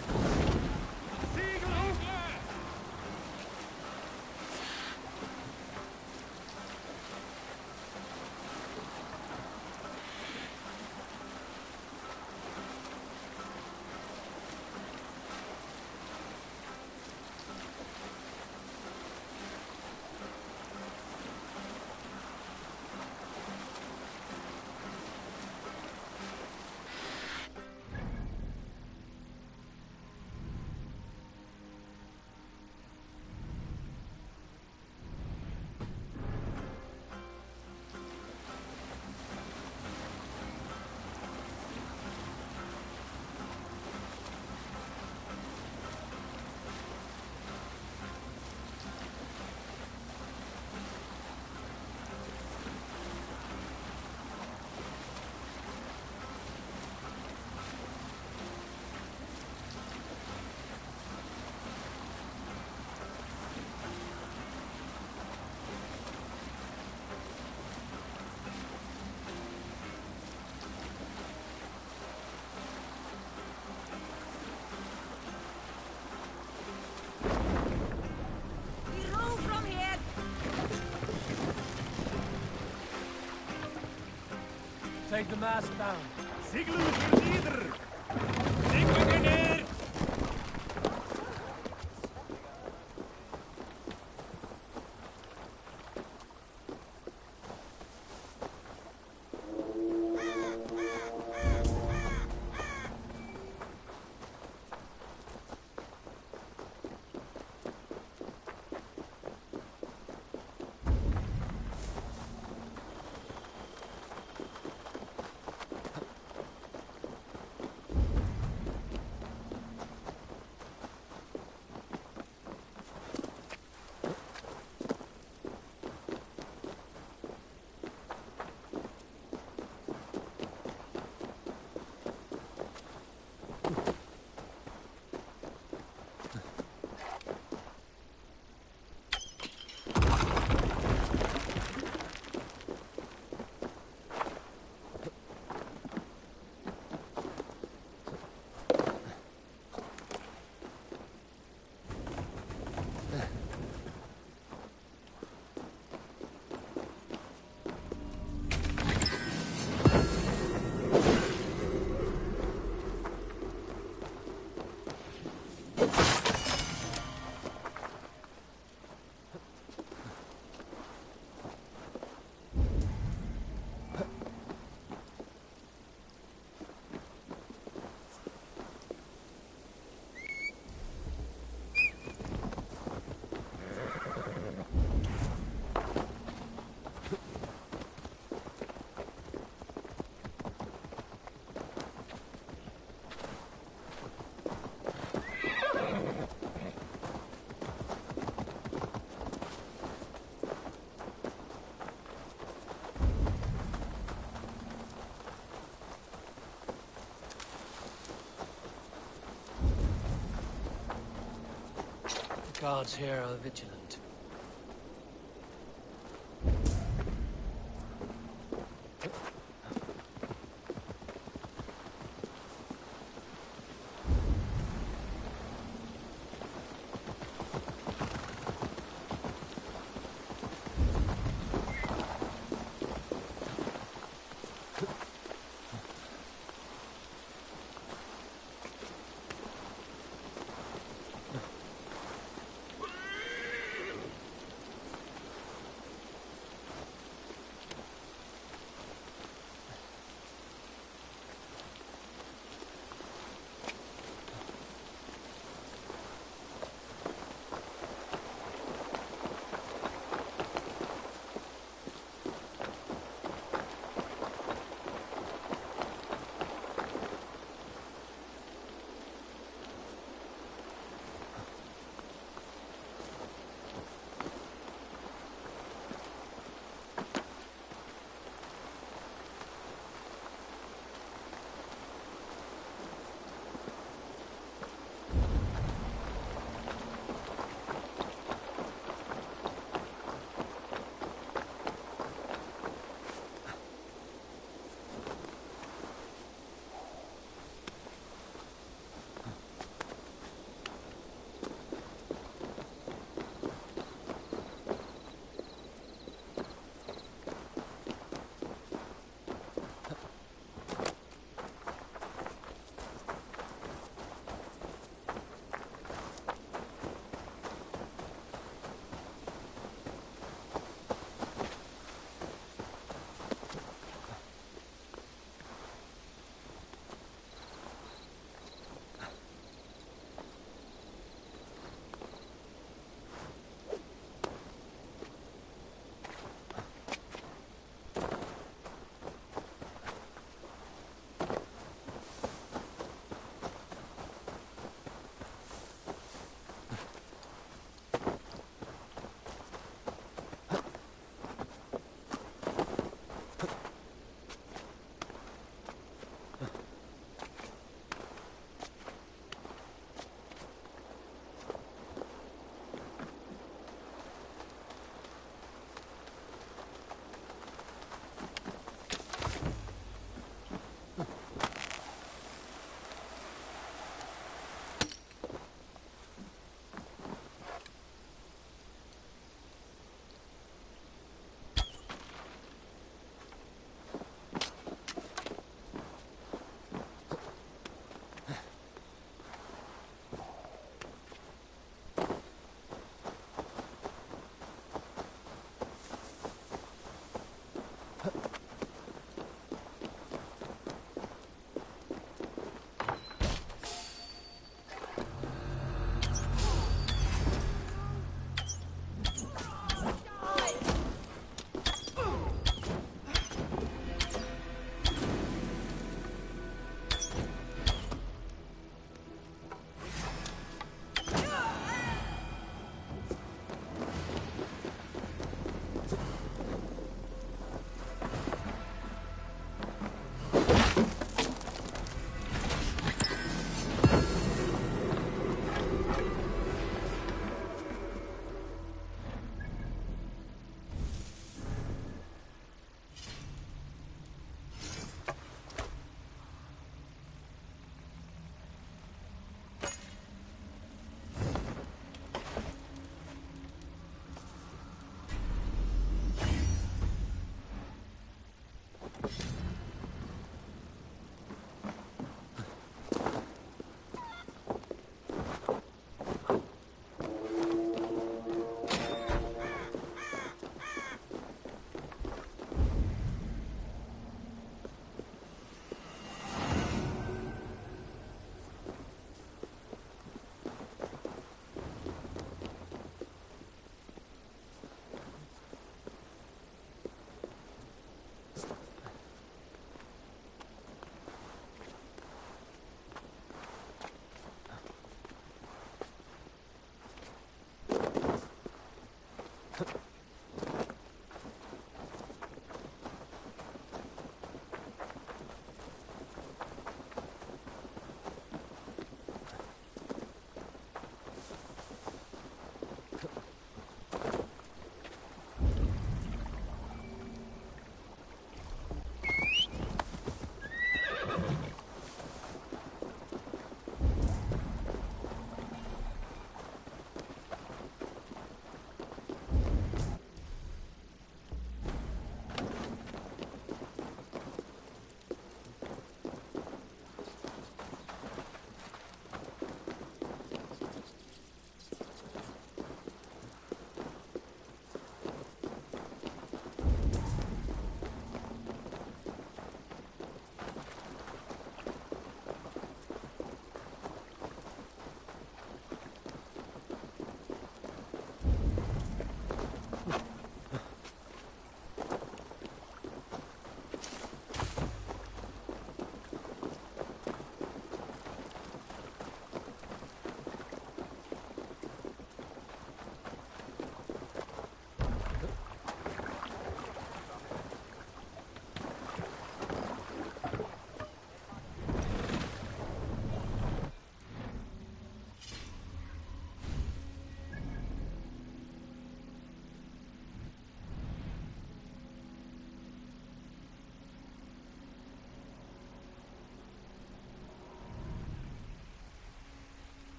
Take the mast down. Siglu für nieder! Siglu neer! Guards here are vigilant.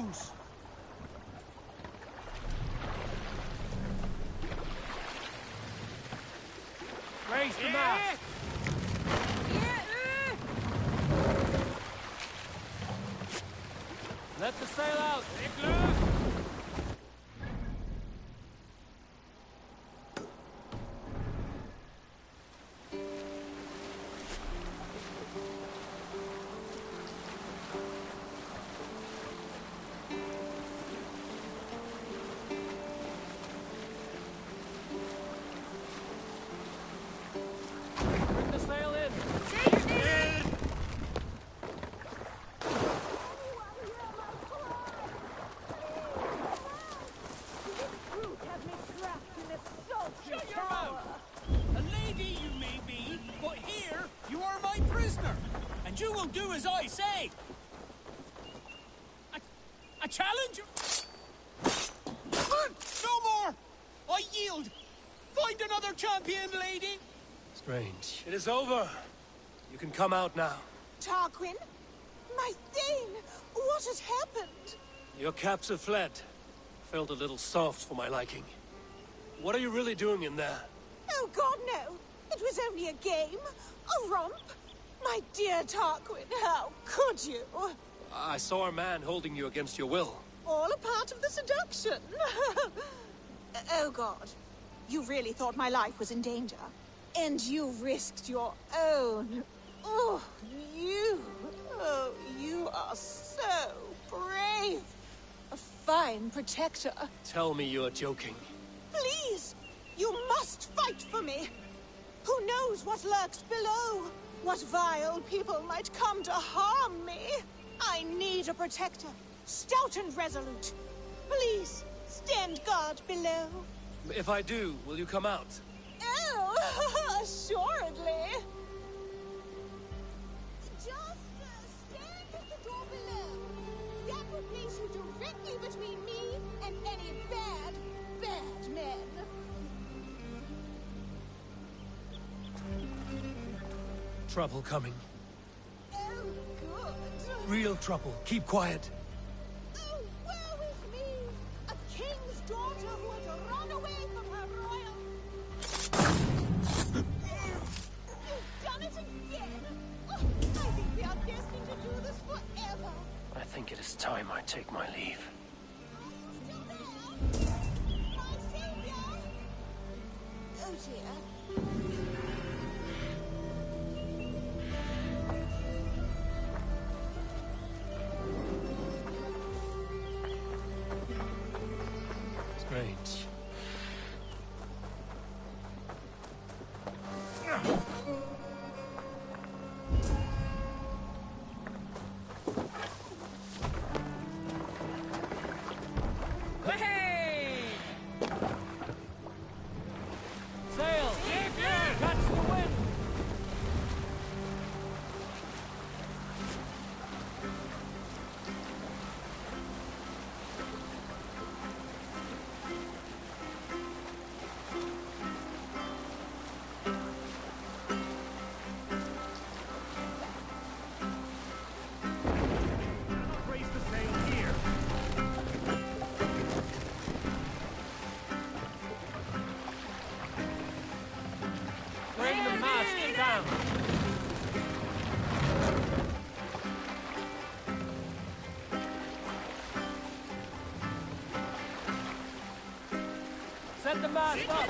goes! Raise the mast! Let the sail out! Bring the sail in! Shut your mouth! A lady you may be, but here you are my prisoner, and you will do as I say. I challenge you. No more! I yield. Find another champion, lady. Strange. It is over. You can come out now. Tarquin? My Thane! What has happened? Your captive fled. Felt a little soft for my liking. What are you really doing in there? Oh, God, no. It was only a game. A romp. My dear Tarquin, how could you? I saw a man holding you against your will. All a part of the seduction. Oh, God. You really thought my life was in danger. And you risked your own. Oh, you are so brave. A fine protector. Tell me you're joking. Please, you must fight for me. Who knows what lurks below? What vile people might come to harm me? I need a protector, stout and resolute. Please, stand guard below. If I do, will you come out? Oh, assuredly. Just stand at the door below. That will place you directly between me and any bad men. Trouble coming. Oh, good. Real trouble. Keep quiet. Oh, woe is me! A king's daughter who had run away from her royal... You've done it again! Oh, I think we are destined to do this forever. I think it is time I take my leave. Still there? My savior! Oh, dear. Strange. Hey! Sail! Catch the wind! Raise the sail here. Bring the mast down! Set the mast up!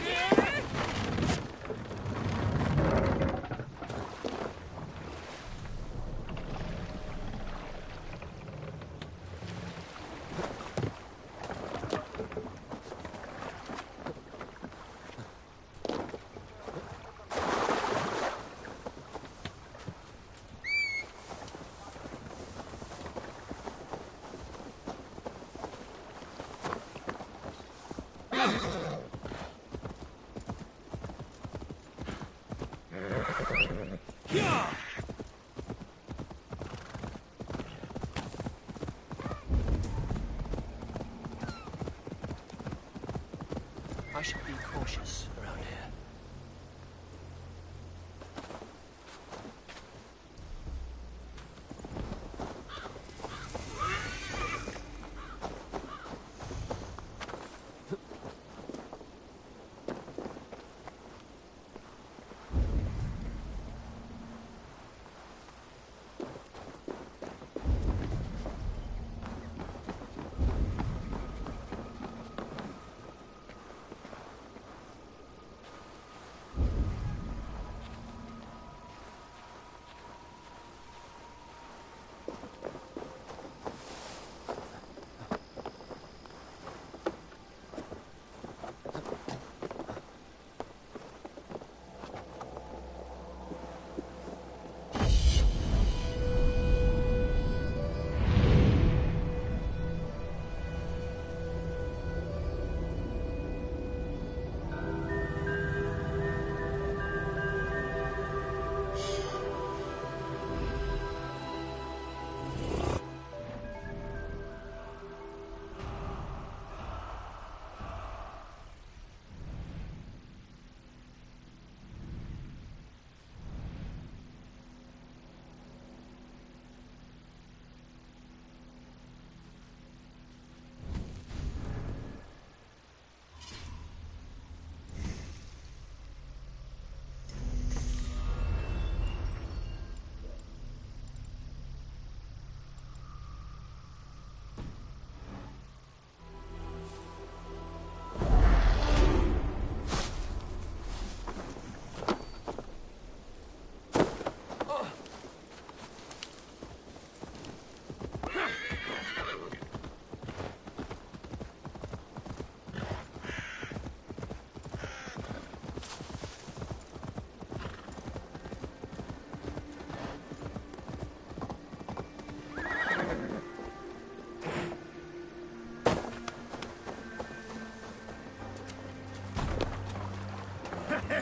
I should be cautious around here.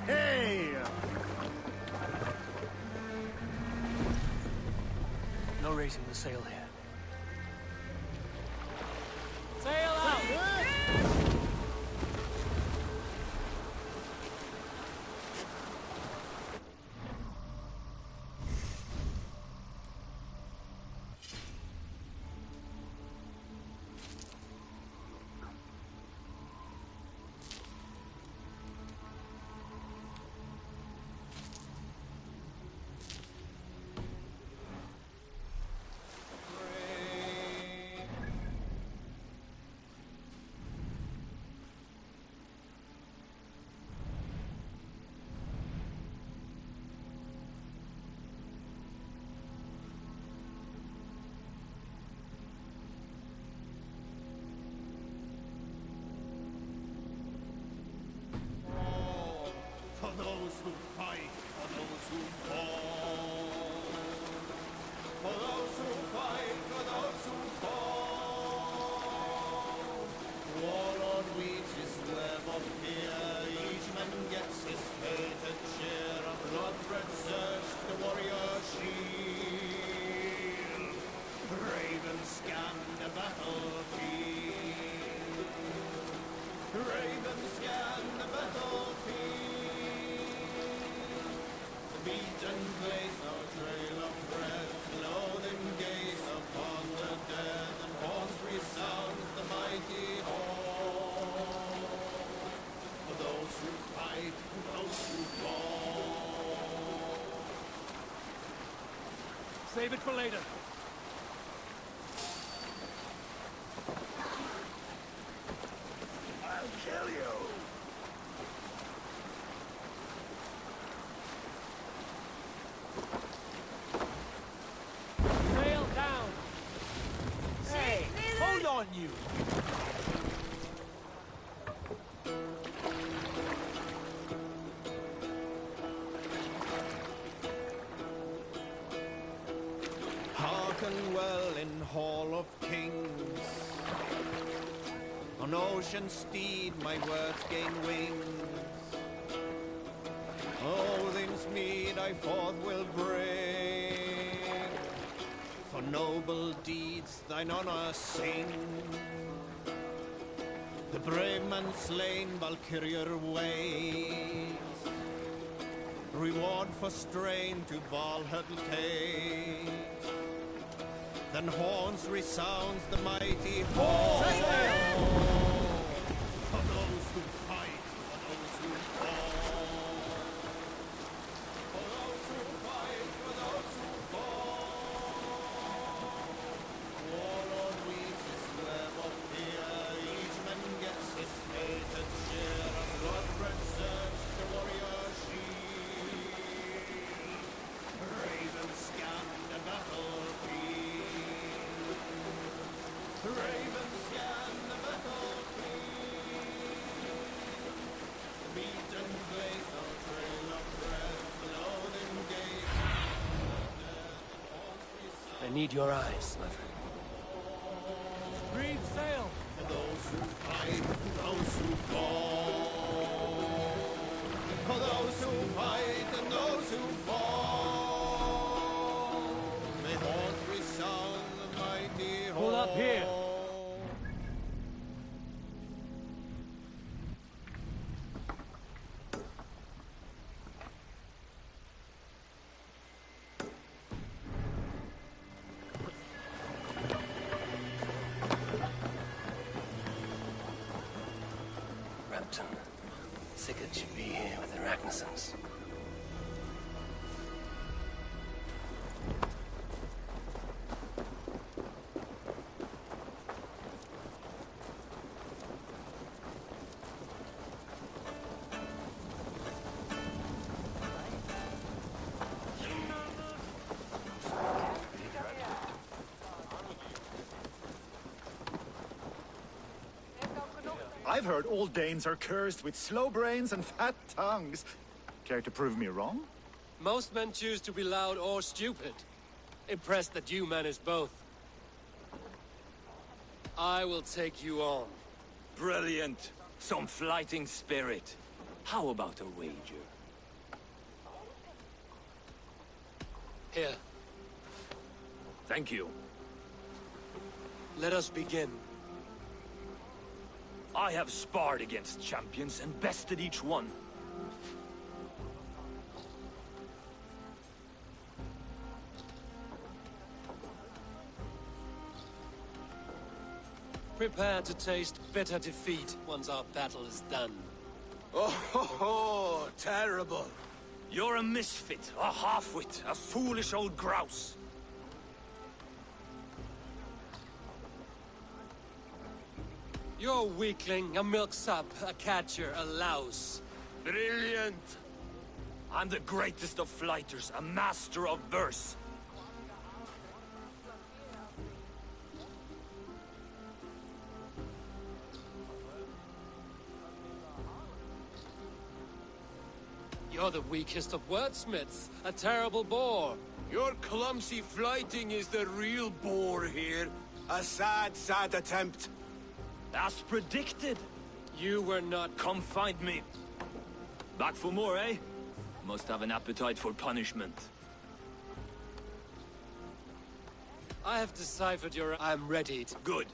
Hey! No raising the sail here. Sail out! For those who fight, for those who fall. For those who fight, for those who fall. Warlord wages web of fear, each man gets his fated share of blood-red surge, the warrior shield. Ravens scan the battlefield. Ravens scan the battlefield. The beaten place, no trail of breath, loathing gaze upon the dead, and horns resound the mighty horn. For those who fight, for those who fall. Save it for later. I'll kill you! Sail down! Hey, hold on you! Hearken well in Hall of Kings. On ocean steed my words gain wings. Odin's mead I forth will bring. For noble deeds thine honor sing. The brave man slain Valkyrier waits. Reward for strain to Valhalla takes. Then horns resounds the mighty horn. For those who fight, for those who fall. For those who fight, for those who fall. Warlord weaves his web of fear, each man gets his fated share of blood-red surge, the warrior shield. Ravens scan the battlefield. I need your eyes, my friend. Reef sail! For those who fight, for those who fall. For those who fight and those who fall. May horns resound the mighty hall. Pull up here! Sigurd should be here with the Ragnarsons. I've heard all Danes are cursed with slow brains and fat tongues. Care to prove me wrong? Most men choose to be loud or stupid. Impressed that you manage both. I will take you on. Brilliant. Some fighting spirit. How about a wager? Here. Thank you. Let us begin. I have sparred against champions and bested each one. Prepare to taste bitter defeat once our battle is done. Oh, terrible. You're a misfit, a half-wit, a foolish old grouse. You're a weakling, a milksop, a catcher, a louse. Brilliant! I'm the greatest of flighters, a master of verse. You're the weakest of wordsmiths, a terrible bore. Your clumsy flighting is the real bore here. A sad, sad attempt. As predicted. You were not... Come find me. Back for more, eh? Must have an appetite for punishment. I have deciphered your... I'm ready to... Good.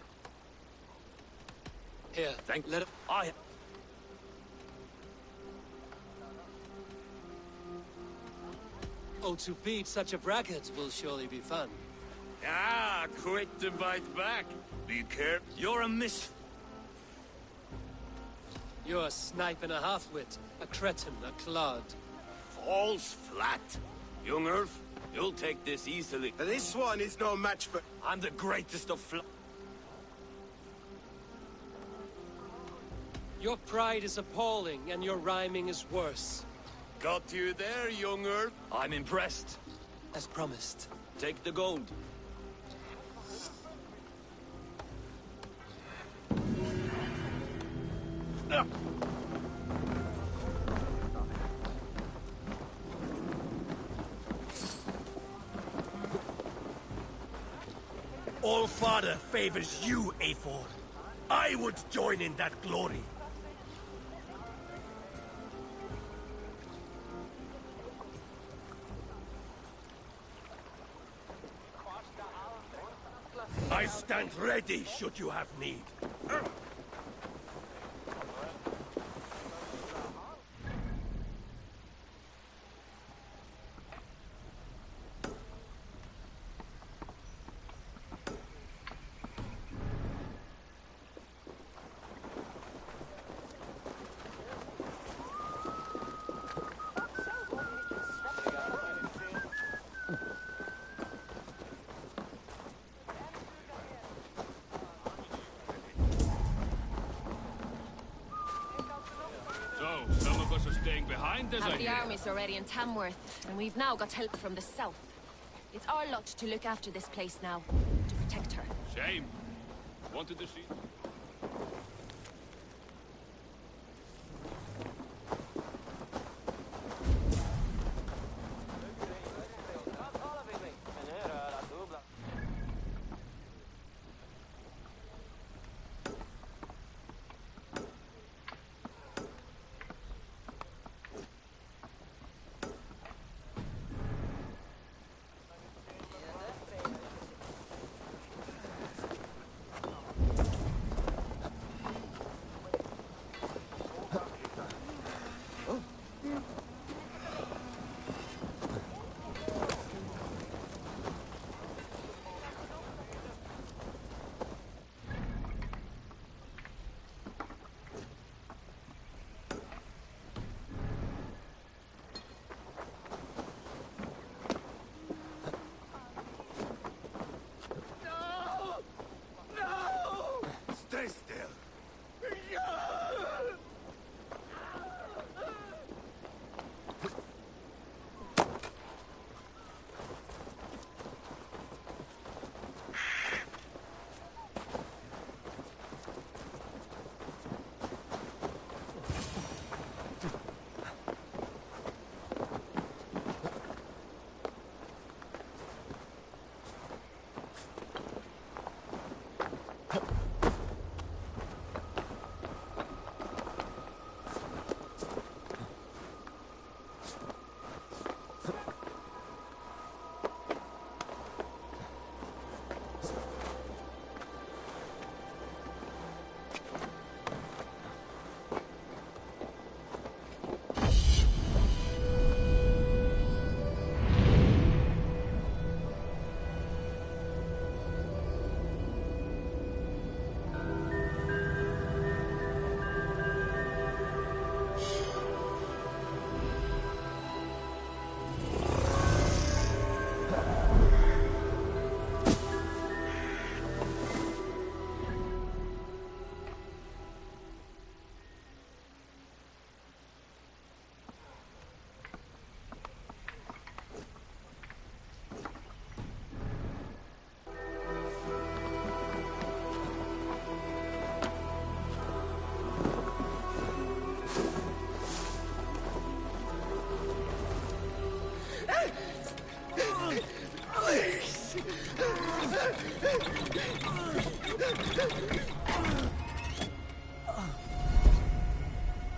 Here, let it... Oh, to beat such a bracket will surely be fun. Ah, quick to bite back. Be careful. You're a miss... You're a snipe and a half-wit, a cretin, a clod. Falls flat. Young Earth, you'll take this easily. This one is no match for... I'm the greatest of Your pride is appalling, and your rhyming is worse. Got you there, young Earth. I'm impressed. As promised. Take the gold. All Father favors you, Eivor. I would join in that glory. I stand ready should you have need. Some of us are staying behind, as I Half the hear. army's already in Tamworth, and we've now got help from the south. It's our lot to look after this place now, to protect her. Shame. Wanted to see...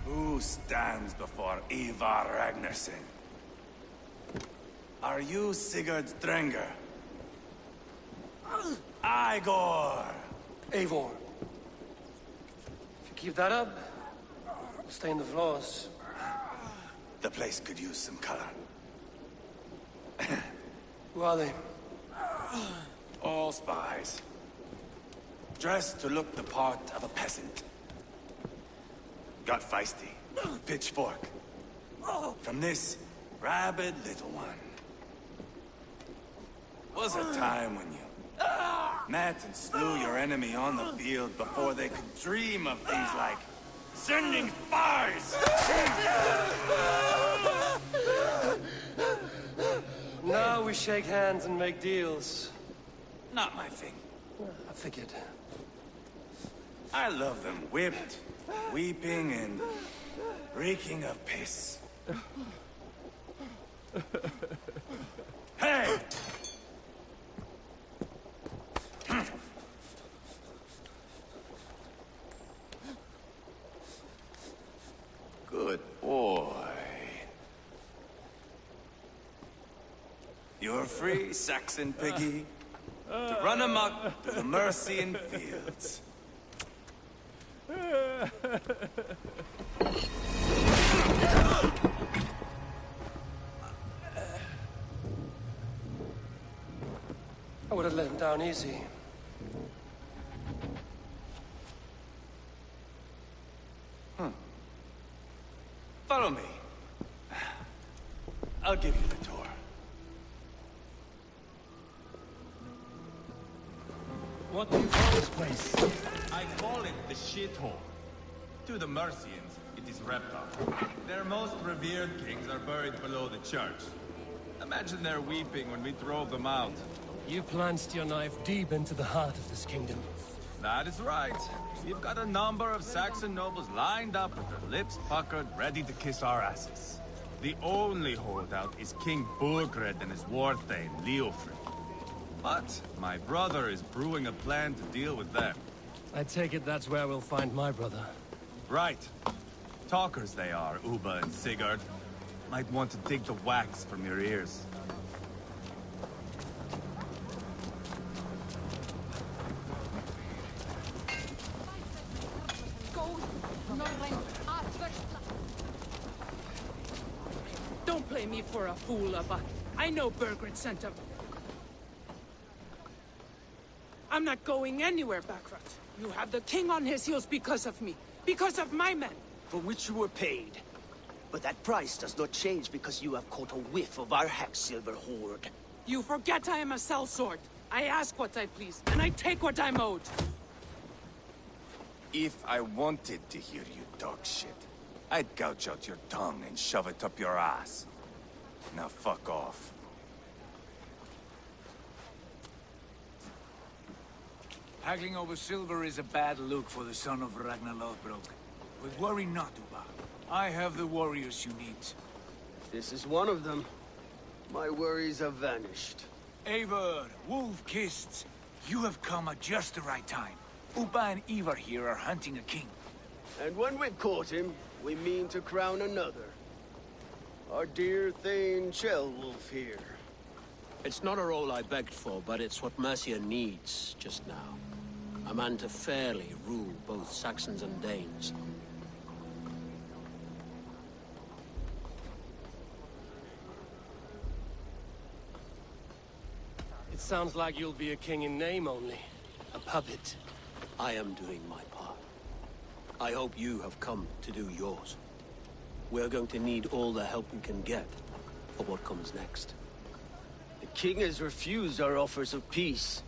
Who stands before Ivar Ragnarsson? Are you Sigurd Drenger? Igor! Eivor. If you keep that up, we'll stay in the floors. The place could use some color. Who are they? All spies. Dressed to look the part of a peasant. Got feisty. Pitchfork. From this rabid little one. Was a time when you met and slew your enemy on the field before they could dream of things like sending spies! Now we shake hands and make deals. Not my thing. I figured. I love them whipped, weeping, and reeking of piss. Hey! Good boy. You're free, Saxon piggy, to run amok through the Mercian fields. I would have let him down easy. Follow me. I'll give you the tour. What do you call this place? I call it the shithole. To the Mercians, it is Reptar. Their most revered kings are buried below the church. Imagine their weeping when we drove them out. You plunged your knife deep into the heart of this kingdom. That is right. We've got a number of Saxon nobles lined up with their lips puckered, ready to kiss our asses. The only holdout is King Burgred and his war-thane, Leofric. But my brother is brewing a plan to deal with them. I take it that's where we'll find my brother. Right. Talkers they are, Uba and Sigurd. Might want to dig the wax from your ears. Don't play me for a fool, Abba. I know Burgred sent him. I'm not going anywhere, Backrot. You have the king on his heels because of me. Because of my men. For which you were paid. But that price does not change because you have caught a whiff of our Hacksilver hoard. You forget I am a sellsword. I ask what I please, and I take what I'm owed. If I wanted to hear you talk shit, I'd gouge out your tongue and shove it up your ass. Now fuck off. Haggling over silver is a bad look for the son of Ragnar Lothbrok. But worry not, Uba. I have the warriors you need. This is one of them. My worries have vanished. Eivor, Wolf-Kissed, you have come at just the right time. Uba and Ivar here are hunting a king. And when we've caught him, we mean to crown another. Our dear Thane Ceolwulf here. It's not a role I begged for, but it's what Mercia needs just now. A man to fairly rule both Saxons and Danes. It sounds like you'll be a king in name only. A puppet. I am doing my part. I hope you have come to do yours. We're going to need all the help we can get for what comes next. The king has refused our offers of peace.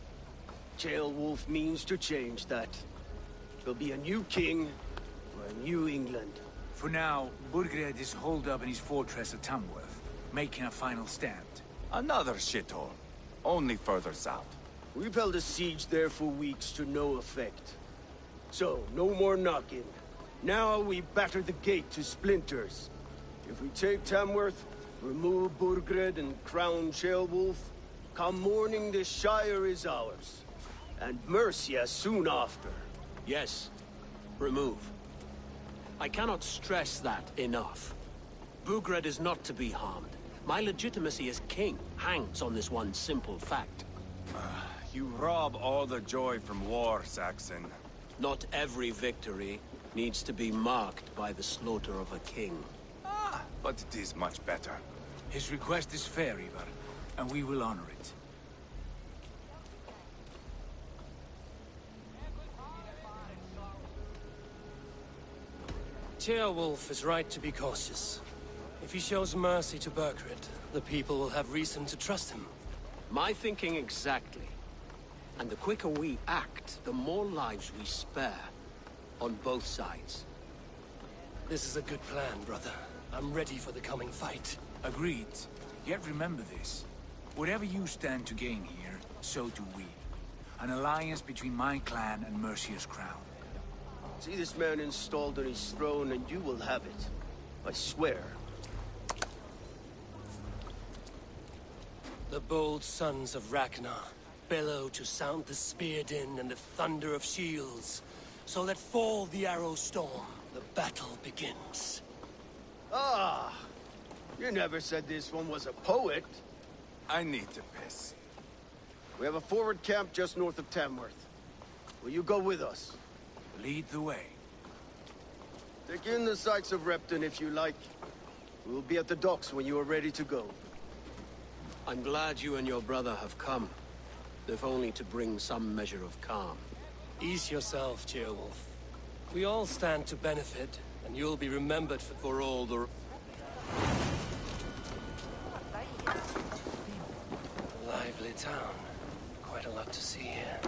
Ceolwulf means to change that. There'll be a new king for a new England. For now, Burgred is holed up in his fortress at Tamworth, making a final stand. Another shithole. Only further south. We've held a siege there for weeks to no effect. So, no more knocking. Now we batter the gate to splinters. If we take Tamworth, remove Burgred and crown Ceolwulf, come morning the Shire is ours. and Mercia soon after. Yes. Remove. I cannot stress that enough. Bugred is not to be harmed. My legitimacy as king hangs on this one simple fact. You rob all the joy from war, Saxon. Not every victory needs to be marked by the slaughter of a king. But it is much better. His request is fair, Ivar, and we will honor it. Ceolwulf is right to be cautious. If he shows mercy to Burgred, the people will have reason to trust him. My thinking exactly. And the quicker we act, the more lives we spare. On both sides. This is a good plan, brother. I'm ready for the coming fight. Agreed. Yet remember this. Whatever you stand to gain here, so do we. An alliance between my clan and Mercia's crown. See this man installed on his throne and you will have it. I swear. The bold sons of Ragnar bellow to sound the spear din and the thunder of shields. So let fall the arrow storm. The battle begins. Ah! You never said this one was a poet. I need to piss. We have a forward camp just north of Tamworth. Will you go with us? Lead the way. Take in the sights of Repton if you like. We'll be at the docks when you are ready to go. I'm glad you and your brother have come. If only to bring some measure of calm. Ease yourself, Ceolwulf. We all stand to benefit, and you'll be remembered for all the... Lively town. Quite a lot to see here.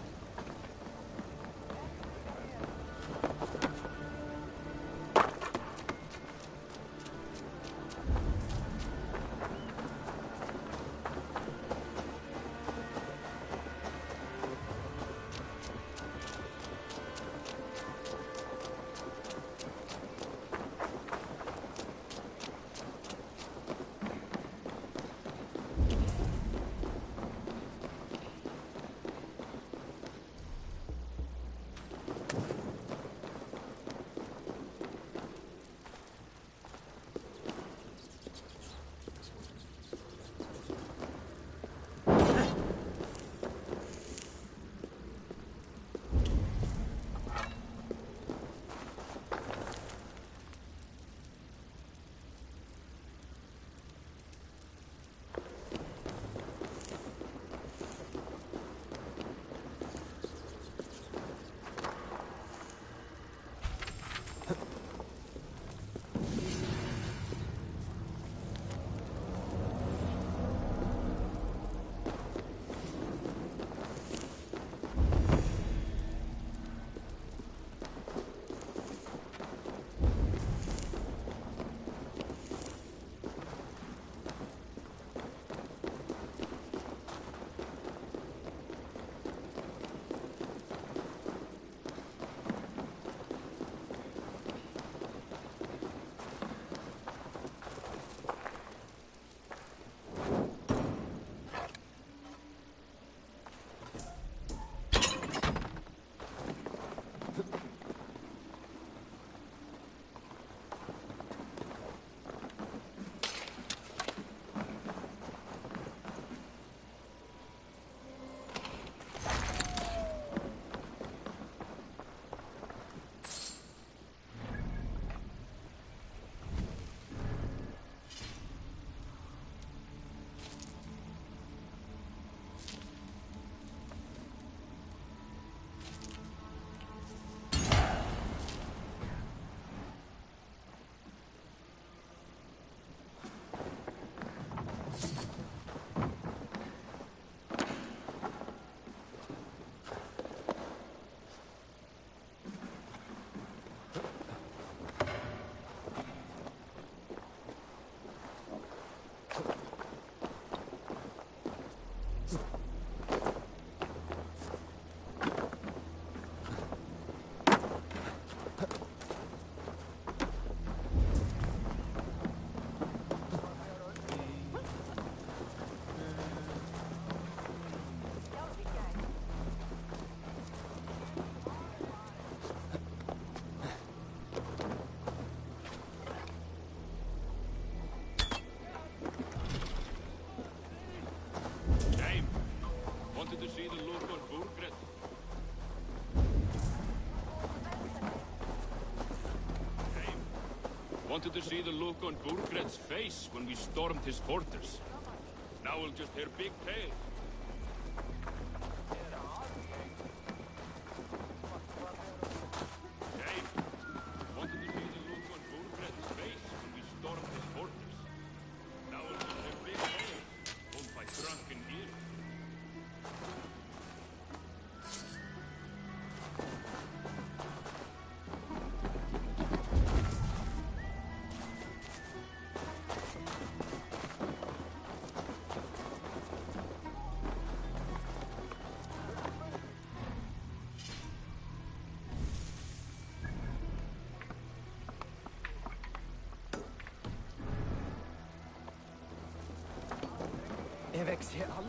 wanted to see the look on Burgred's face when we stormed his fortress. Now we'll just hear big tales. Er wächst hier an.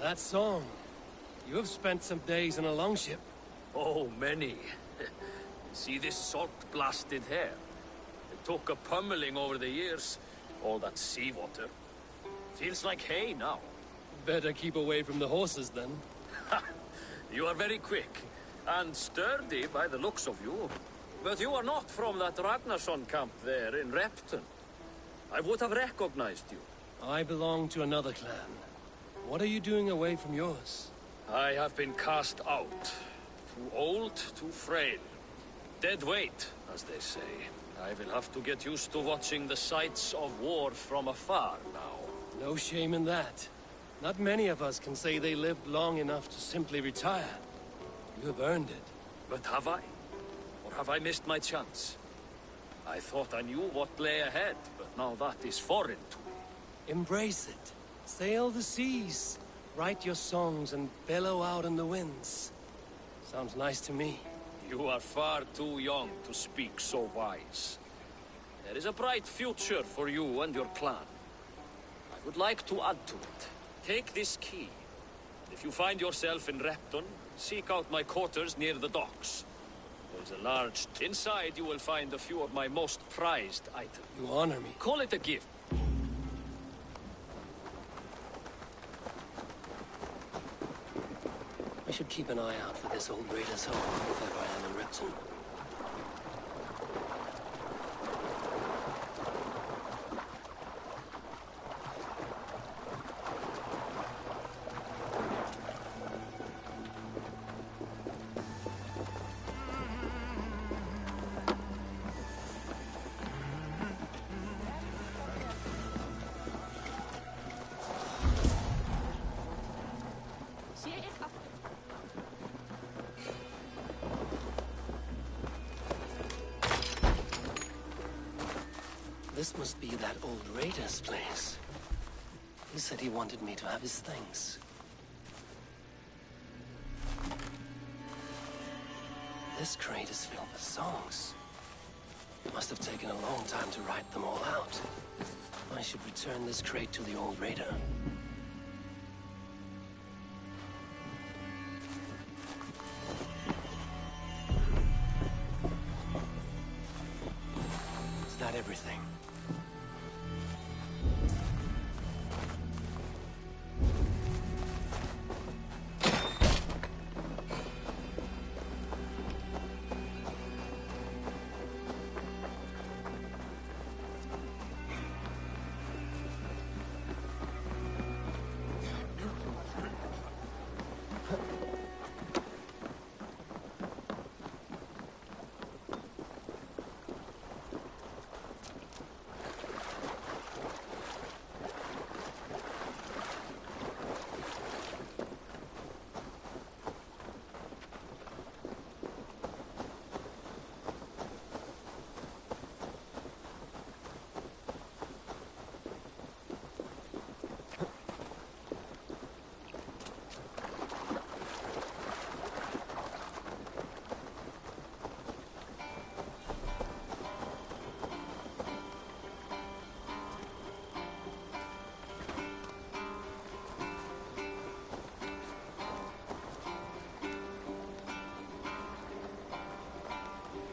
That song. You have spent some days in a longship. Oh, many. See this salt-blasted hair? It took a pummeling over the years. All that seawater. Feels like hay now. Better keep away from the horses, then. You are very quick. And sturdy by the looks of you. But you are not from that Ragnarsson camp there in Repton. I would have recognized you. I belong to another clan. What are you doing away from yours? I have been cast out. Too old, too frail. Dead weight, as they say. I will have to get used to watching the sights of war from afar now. No shame in that. Not many of us can say they lived long enough to simply retire. You have earned it. But have I? Or have I missed my chance? I thought I knew what lay ahead, but now that is foreign to me. Embrace it. Sail the seas. Write your songs and bellow out in the winds. Sounds nice to me. You are far too young to speak so wise. There is a bright future for you and your clan. I would like to add to it. Take this key. If you find yourself in Repton, seek out my quarters near the docks. There is a large... Inside you will find a few of my most prized items. You honor me. Call it a gift. I should keep an eye out for this old raider's home, if ever I am in Repton. This must be that old raider's place. He said he wanted me to have his things. This crate is filled with songs. It must have taken a long time to write them all out. I should return this crate to the old raider. Is that everything?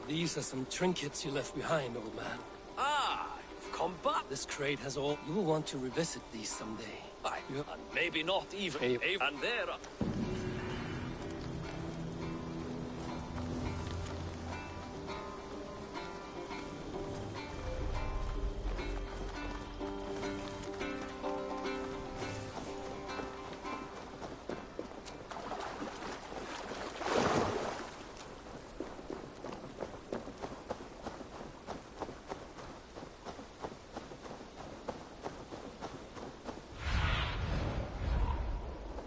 These are some trinkets you left behind, old man. Ah, you've come back. This crate has all... You will want to revisit these someday. Aye, and maybe not even. And there are...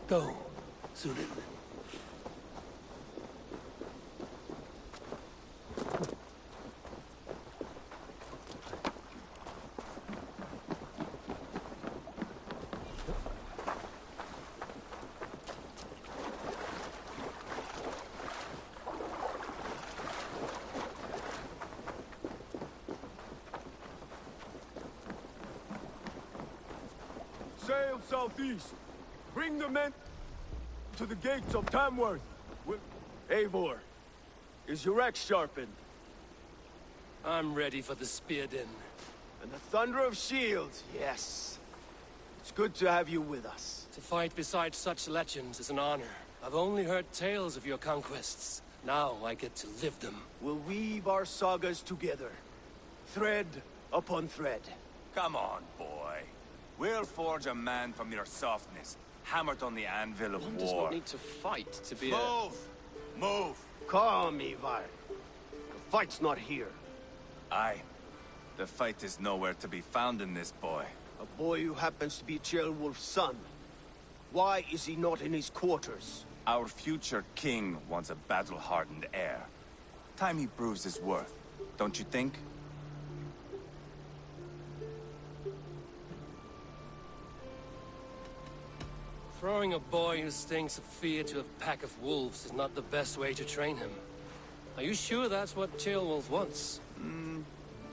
Go, Sudan. Sail southeast. Bring the men to the gates of Tamworth. Eivor, is your axe sharpened? I'm ready for the spear din. And the thunder of shields, yes. It's good to have you with us. To fight beside such legends is an honor. I've only heard tales of your conquests. Now I get to live them. We'll weave our sagas together. Thread upon thread. Come on, boy. We'll forge a man from your softness, hammered on the anvil of One war. does not need to fight to be Move! Move! Calm, Ivar. The fight's not here. Aye. The fight is nowhere to be found in this boy. A boy who happens to be Ceolwulf's son. Why is he not in his quarters? Our future king wants a battle-hardened heir. Time he proves his worth, don't you think? Throwing a boy who stinks of fear to a pack of wolves is not the best way to train him. Are you sure that's what Ceolwulf wants?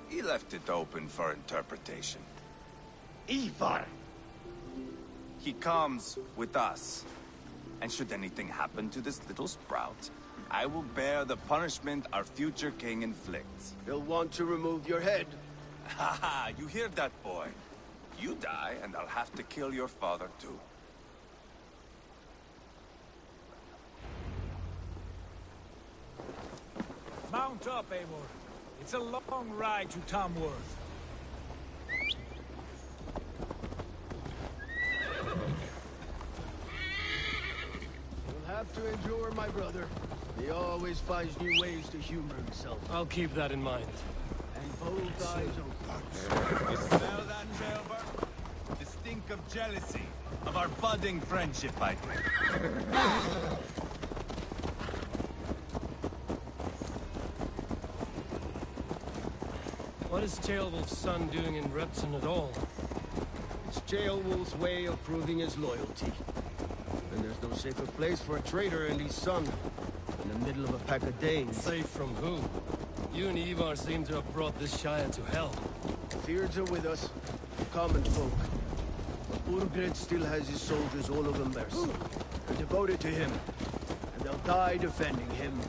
He left it open for interpretation. Ivar! He comes with us. And should anything happen to this little sprout, I will bear the punishment our future king inflicts. He'll want to remove your head. Haha, you hear that, boy? You die, and I'll have to kill your father, too. Mount up, Eivor. It's a long ride to Tamworth. You'll have to endure, my brother. He always finds new ways to humor himself. I'll keep that in mind. And both eyes open. You smell that, Ceolbert? The stink of jealousy, of our budding friendship, I think. What is Ceolwulf's son doing in Repton at all? It's Ceolwulf's way of proving his loyalty. And there's no safer place for a traitor and his son in the middle of a pack of Danes. Safe from who? You and Ivar seem to have brought this Shire to hell. Fears are with us, the common folk. But Burgred still has his soldiers all over Mercia. They're devoted to him, and they'll die defending him.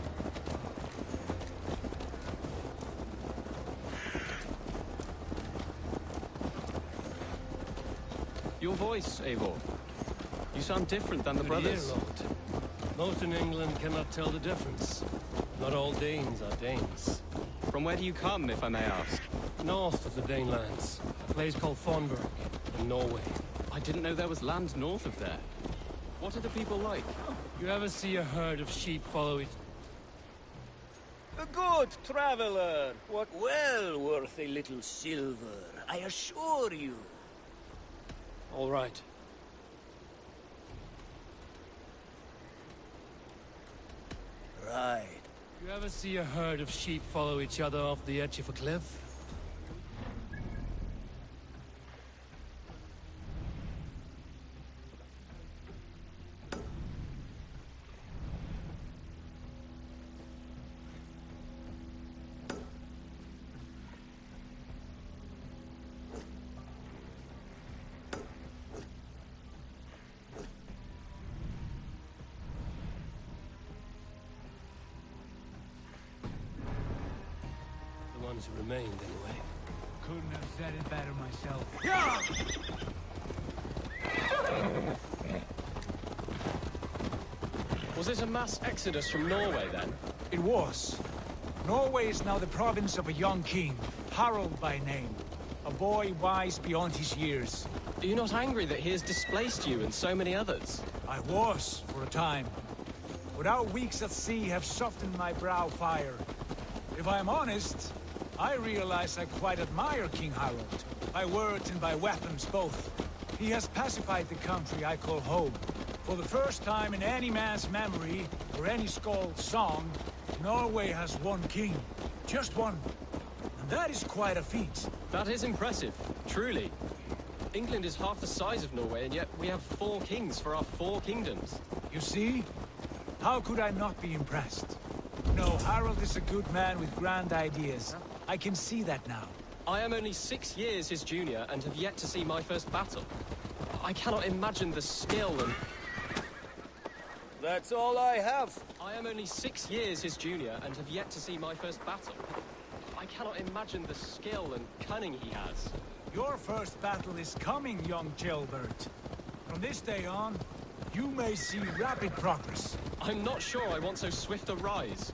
Your voice, Eivor. You sound different than the brothers. Lord. Most in England cannot tell the difference. Not all Danes are Danes. From where do you come, if I may ask? North of the Danelands. A place called Thornburg, in Norway. I didn't know there was land north of there. What are the people like? You ever see a herd of sheep follow each... A good traveler! What well worth a little silver, I assure you. All right. Right. You ever see a herd of sheep follow each other off the edge of a cliff? Who remained, anyway. Couldn't have said it better myself. Was it a mass exodus from Norway, then? It was. Norway is now the province of a young king, Harald by name. A boy wise beyond his years. Are you not angry that he has displaced you and so many others? I was, for a time. But our weeks at sea have softened my brow fire. If I am honest, I realize I quite admire King Harald. By words and by weapons, both. He has pacified the country I call home. For the first time in any man's memory, or any skald's song, Norway has one king. Just one. And that is quite a feat. That is impressive, truly. England is half the size of Norway, and yet we have 4 kings for our 4 kingdoms. You see? How could I not be impressed? No, Harald is a good man with grand ideas. I can see that now. I am only 6 years his junior and have yet to see my first battle. I cannot imagine the skill and... That's all I have. I am only 6 years his junior and have yet to see my first battle. I cannot imagine the skill and cunning he has. Your first battle is coming, young Ceolbert. From this day on, you may see rapid progress. I'm not sure I want so swift a rise.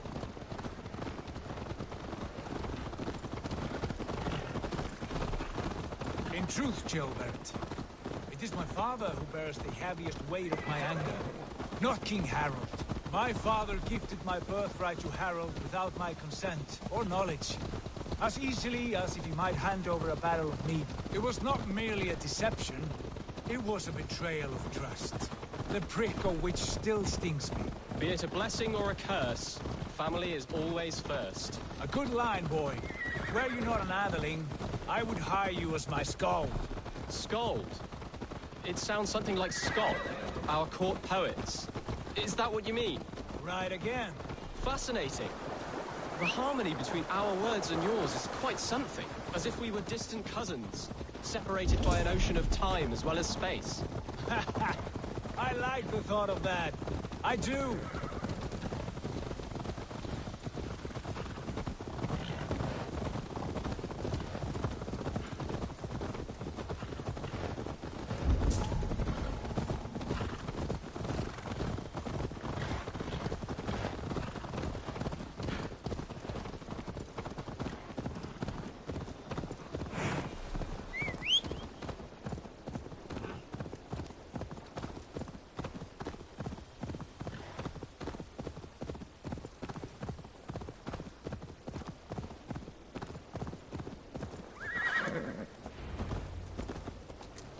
In truth, Ceolbert, it is my father who bears the heaviest weight of my anger, not King Harald. My father gifted my birthright to Harald without my consent or knowledge, as easily as if he might hand over a barrel of mead. It was not merely a deception, it was a betrayal of trust. The prick of which still stings me. Be it a blessing or a curse, family is always first. A good line, boy. Were you not an atheling, I would hire you as my skald. Skald? It sounds something like Scott, our court poets. Is that what you mean? Right again. Fascinating. The harmony between our words and yours is quite something. As if we were distant cousins, separated by an ocean of time as well as space. I like the thought of that. I do.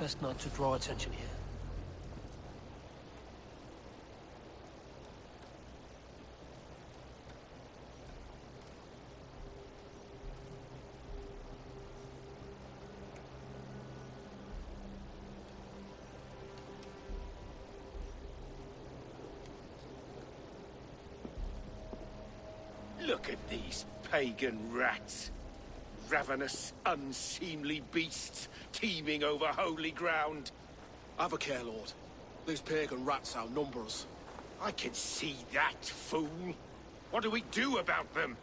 Best not to draw attention here. Look at these pagan rats. Ravenous, unseemly beasts teeming over holy ground. Have a care, Lord. These pagan rats outnumber us. I can see that, fool. What do we do about them?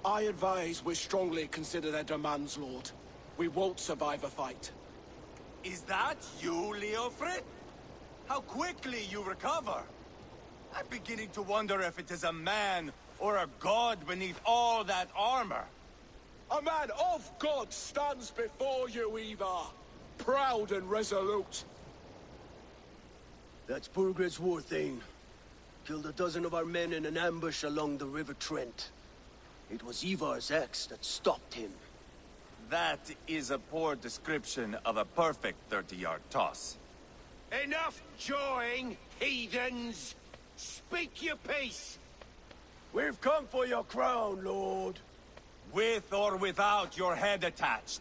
I advise we strongly consider their demands, Lord. We won't survive a fight. Is that you, Leofrid? How quickly you recover! I'm beginning to wonder if it is a man or a god beneath all that armor. A man of God stands before you, Ivar. Proud and resolute. That's Burgred's war thane. Killed a dozen of our men in an ambush along the River Trent. It was Ivar's axe that stopped him. That is a poor description of a perfect 30-yard toss. Enough jawing, heathens! Speak your piece! We've come for your crown, Lord. With or without your head attached.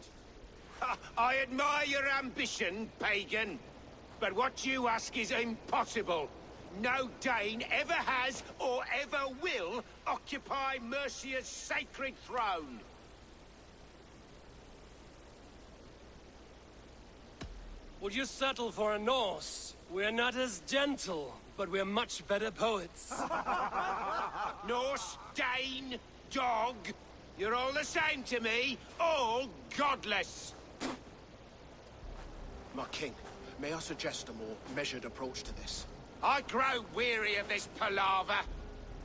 I admire your ambition, pagan. But what you ask is impossible. No Dane ever has or ever will occupy Mercia's sacred throne. Would you settle for a Norse? We're not as gentle, but we're much better poets. Norse, Dane, dog. You're all the same to me. All godless. My king, may I suggest a more measured approach to this? I grow weary of this palaver.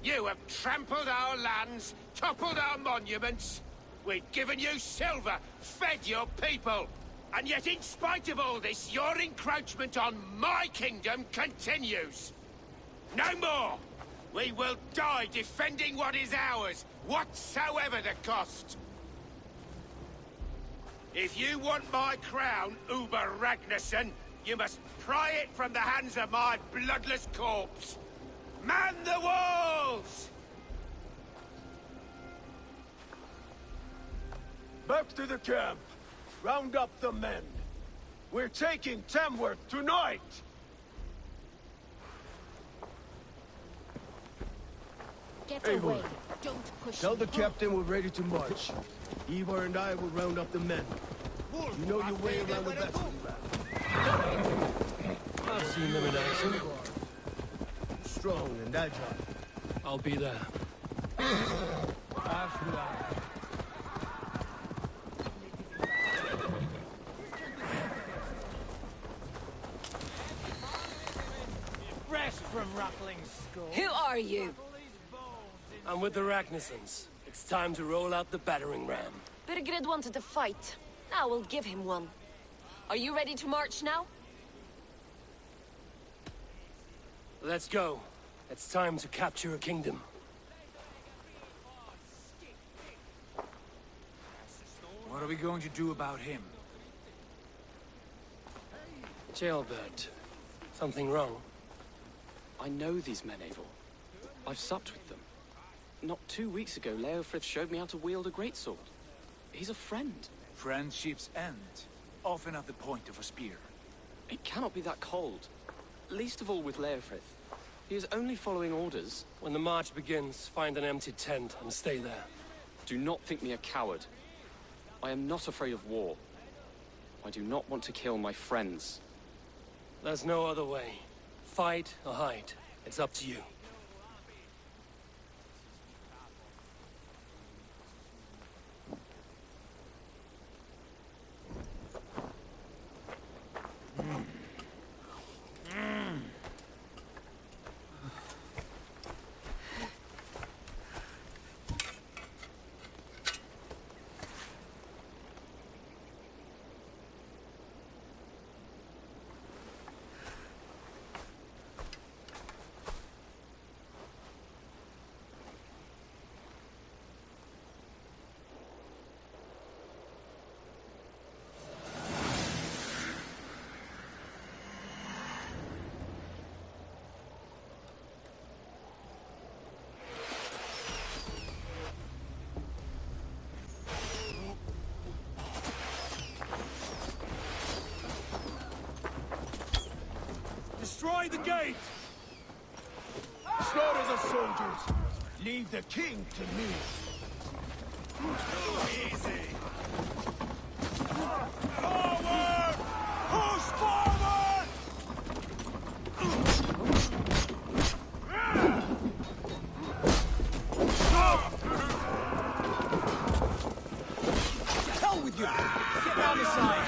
You have trampled our lands, toppled our monuments. We've given you silver, fed your people. And yet, in spite of all this, your encroachment on my kingdom continues. No more! We will die defending what is ours, whatsoever the cost. If you want my crown, Uber Ragnarsson, you must pry it from the hands of my bloodless corpse. Man the walls! Back to the camp. Round up the men. We're taking Tamworth tonight! Get away. Don't push Tell me. the captain we're ready to march. Ivar and I will round up the men. You know your way around the battle. I've seen them in action. Strong and agile. I'll be there. Fresh from rattling skull. Who are you? I'm with the Ragnarssons. It's time to roll out the battering ram. Burgred wanted to fight. Now we'll give him one. Are you ready to march now? Let's go. It's time to capture a kingdom. What are we going to do about him? Jailbird. Something wrong? I know these men, Eivor. I've supped with them. Not 2 weeks ago, Leofrith showed me how to wield a greatsword. He's a friend. Friendships end, often at the point of a spear. It cannot be that cold. Least of all with Leofrith. He is only following orders. When the march begins, find an empty tent and stay there. Do not think me a coward. I am not afraid of war. I do not want to kill my friends. There's no other way. Fight or hide. It's up to you. Destroy the gate! Slaughter the soldiers! Leave the king to me! Easy! Forward! Push forward! Hell with you! Get down the side!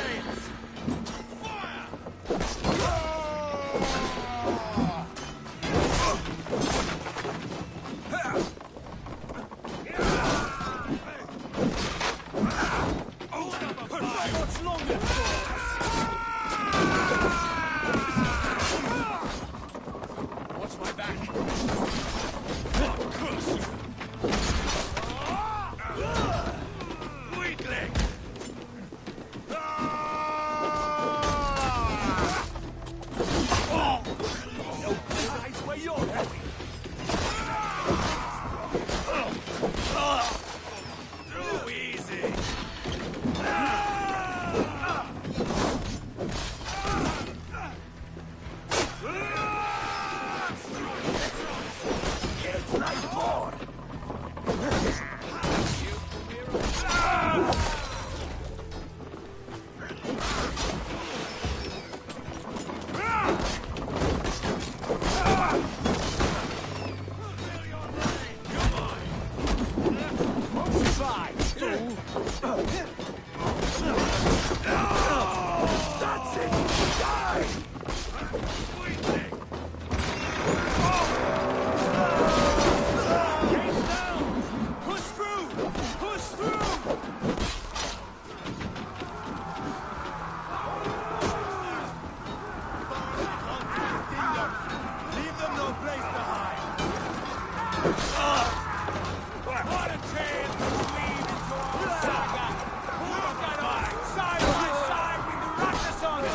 Side by side with the Rattles on it!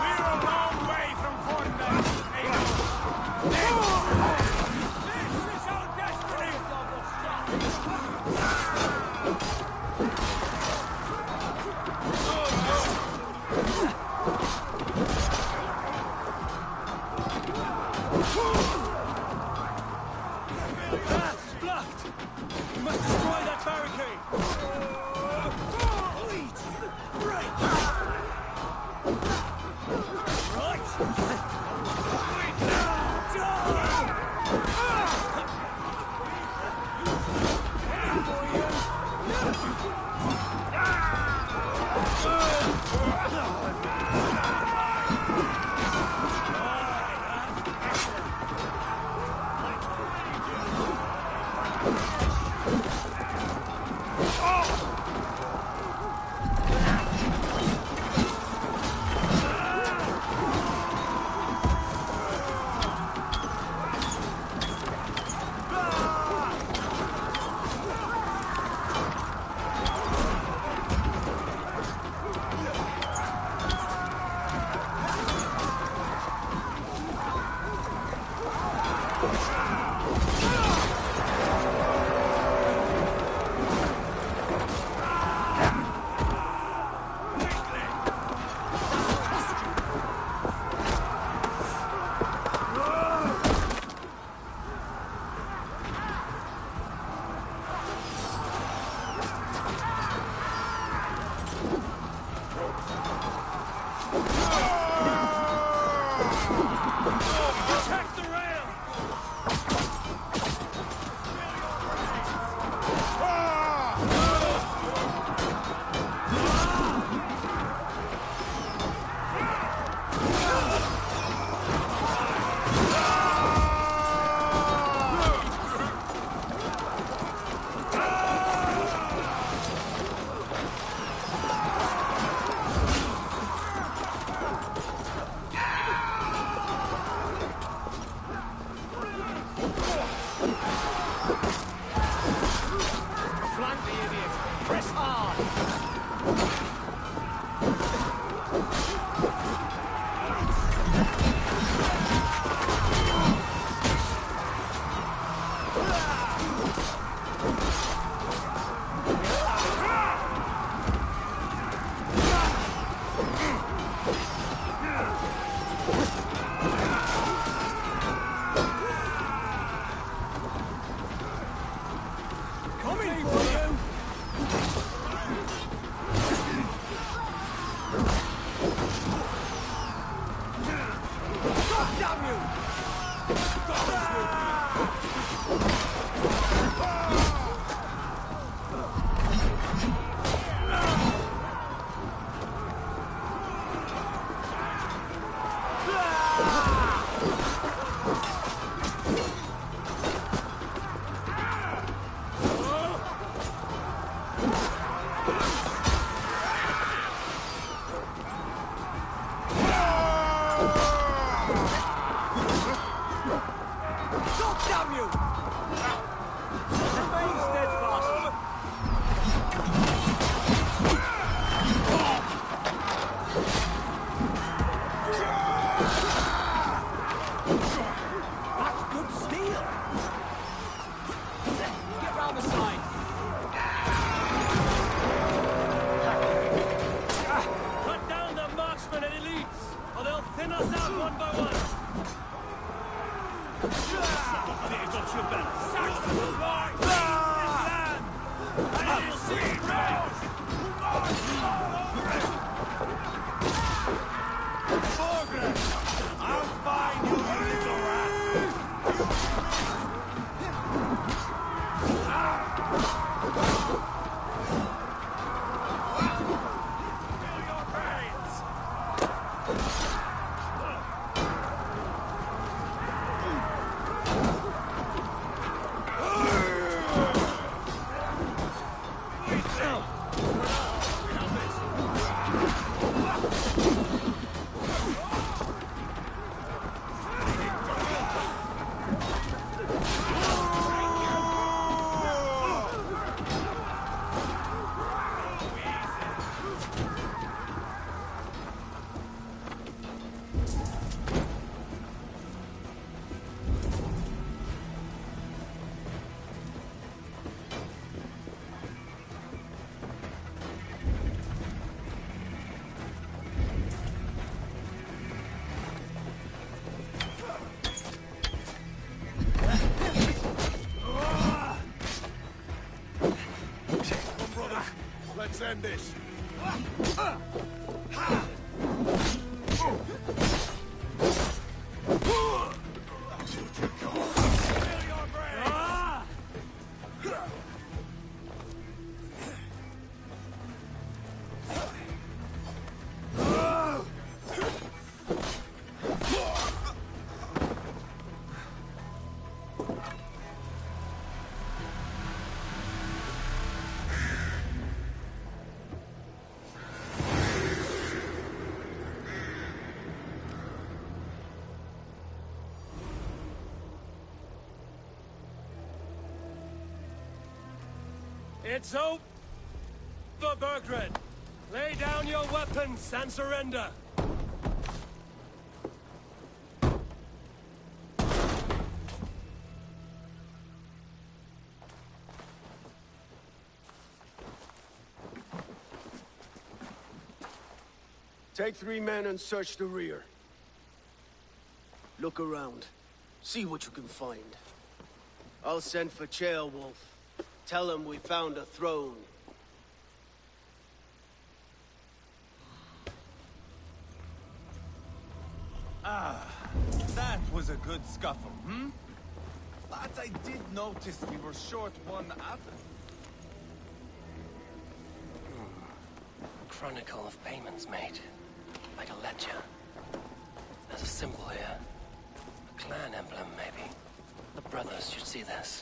We're a long way from Cornwall! Let's end this. It's over, Burgred. Lay down your weapons and surrender. Take 3 men and search the rear. Look around. See what you can find. I'll send for Ceolwulf. Tell him we found a throne. Ah, that was a good scuffle, hmm? But I did notice we were short one apple. Chronicle of payments made. Like a ledger. There's a symbol here. A clan emblem, maybe. The brothers should see this.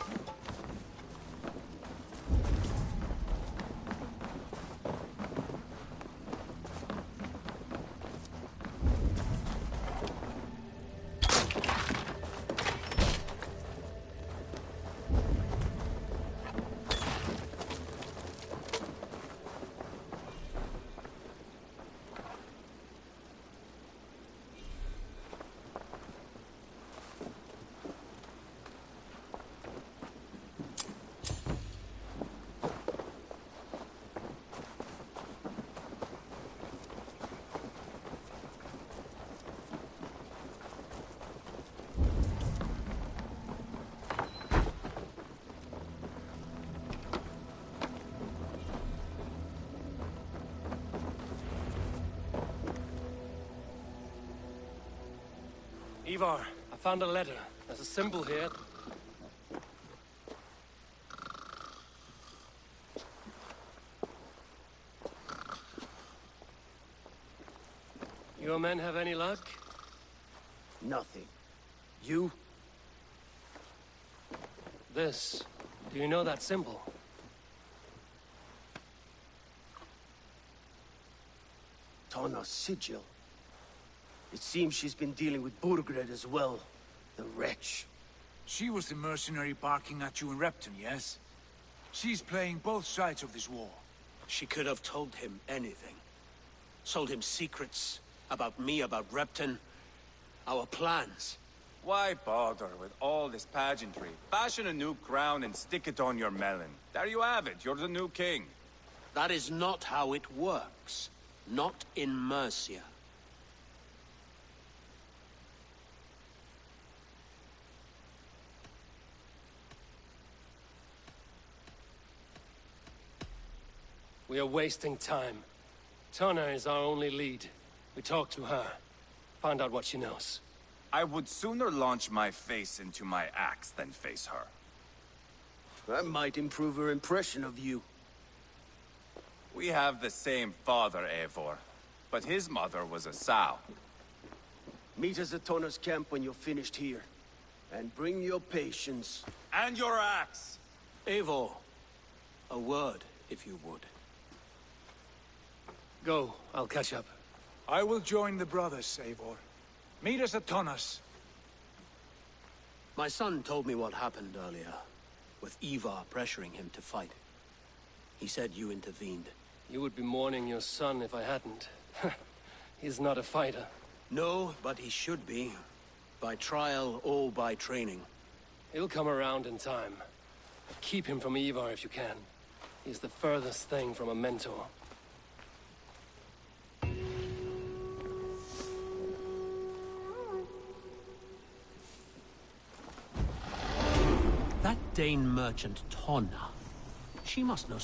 Ivar, I found a letter. There's a symbol here. Your men have any luck? Nothing. You? This. Do you know that symbol? Tana's sigil. It seems she's been dealing with Burgred as well. The wretch. She was the mercenary barking at you in Repton, yes? She's playing both sides of this war. She could have told him anything. Sold him secrets about me, about Repton, our plans. Why bother with all this pageantry? Fashion a new crown and stick it on your melon. There you have it, you're the new king. That is not how it works. Not in Mercia. We are wasting time. Tana is our only lead. We talk to her. Find out what she knows. I would sooner launch my face into my axe than face her. That might improve her impression of you. We have the same father, Eivor. But his mother was a sow. Meet us at Tana's camp when you're finished here. And bring your patience. And your axe! Eivor, a word, if you would. Go, I'll catch up. I will join the brothers, Eivor. Meet us at Tana's. My son told me what happened earlier, with Ivar pressuring him to fight. He said you intervened. You would be mourning your son if I hadn't. He's not a fighter. No, but he should be. By trial or by training. He'll come around in time. Keep him from Ivar if you can. He's the furthest thing from a mentor. That Dane merchant, Tonna. She must know...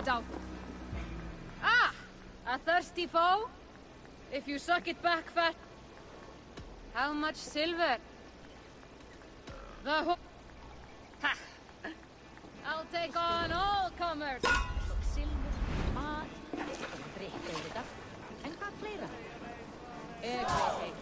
out. Ah! A thirsty foe? If you suck it back, fat... How much silver? The ho... Ha! I'll take on all comers! Silver, mat, drikk auðvitað. En hvað fleira? Everything.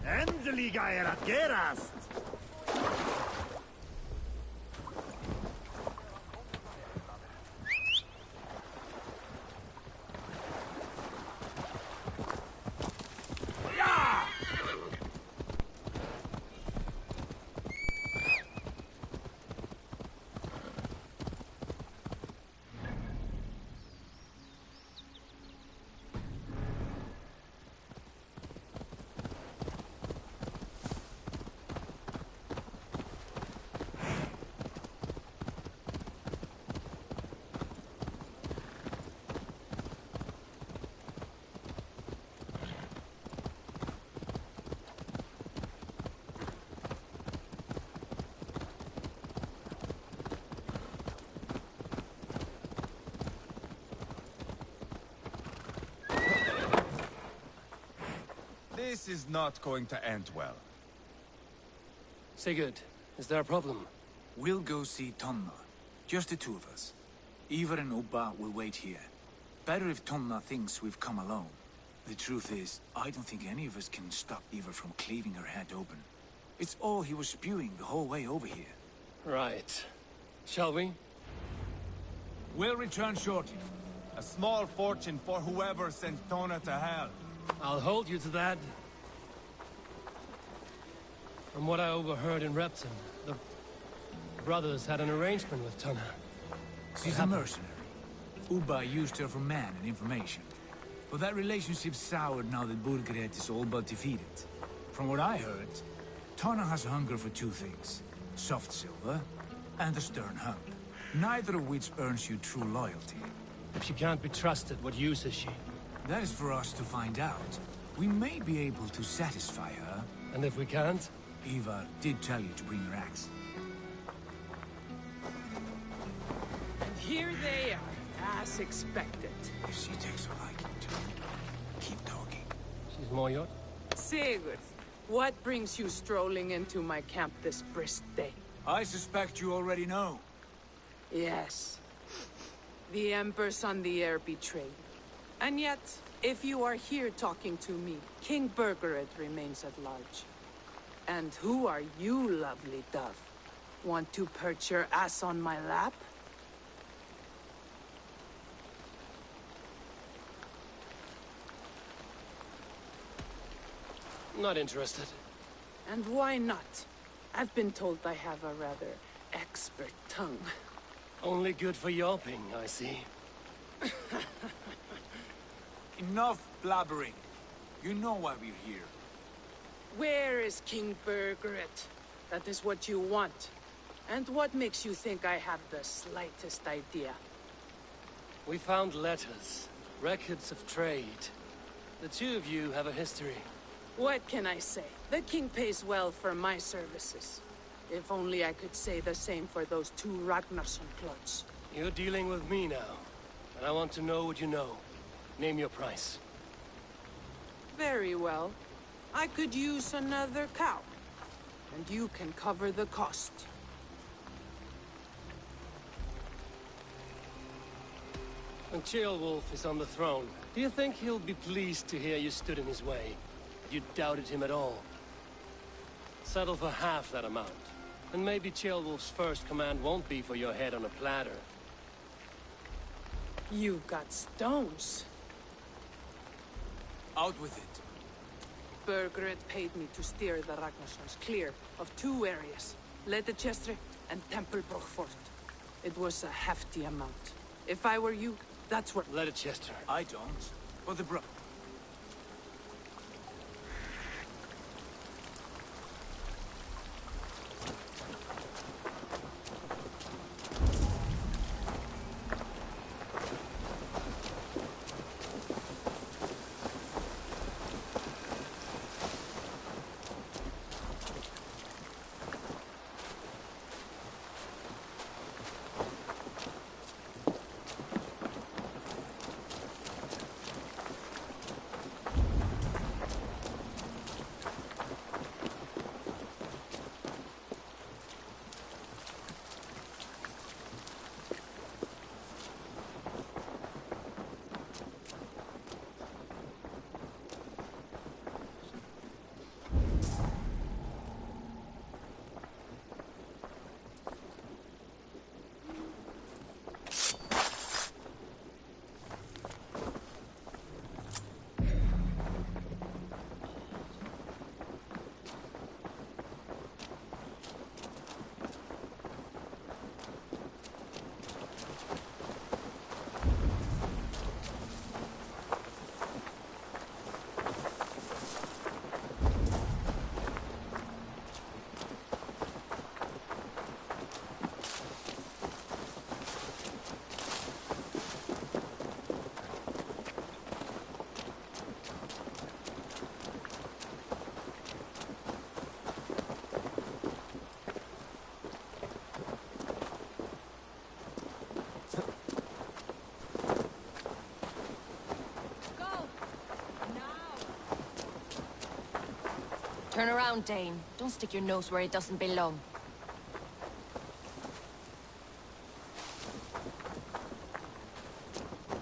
Endeliga er att gerast! This is not going to end well. Sigurd, is there a problem? We'll go see Tonna. Just the two of us. Ivar and Ubba will wait here. Better if Tonna thinks we've come alone. The truth is, I don't think any of us can stop Ivar from cleaving her head open. It's all he was spewing the whole way over here. Right. Shall we? We'll return shortly. A small fortune for whoever sent Tona to hell. I'll hold you to that. From what I overheard in Repton, the brothers had an arrangement with Tona. She's a mercenary. Uba used her for man and information. But that relationship soured now that Burgred is all but defeated. From what I heard, Tona has a hunger for two things. Soft silver and a stern hump. Neither of which earns you true loyalty. If she can't be trusted, what use is she? That is for us to find out. We may be able to satisfy her. And if we can't? Ivar did tell you to bring your axe. And here they are, as expected. If she takes a liking to you, keep talking. She's more yacht? Sigurd, what brings you strolling into my camp this brisk day? I suspect you already know. Yes. The Emperor's on the air betrayed. And yet, if you are here talking to me, King Burgred remains at large. And who are you, lovely dove? Want to perch your ass on my lap? Not interested. And why not? I've been told I have a rather expert tongue. Only good for yelping, I see. Enough blabbering. You know why we're here. Where is King Burgred? That is what you want. And what makes you think I have the slightest idea? We found letters, records of trade. The two of you have a history. What can I say? The king pays well for my services. If only I could say the same for those two Ragnarsson clods. You're dealing with me now, and I want to know what you know. Name your price. Very well. I could use another cow. And you can cover the cost. When Ceolwulf is on the throne, do you think he'll be pleased to hear you stood in his way? You doubted him at all? Settle for half that amount. And maybe Ceolwulf's first command won't be for your head on a platter. You've got stones. Out with it. Burgred paid me to steer the Ragnarssons clear of two areas, Leitechestre and Templebrook Fort. It was a hefty amount. If I were you, that's where... Leitechestre. I don't. But the bro... Turn around, Dane. Don't stick your nose where it doesn't belong.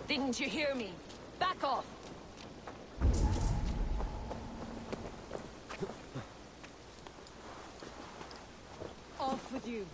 Didn't you hear me? Back off! you.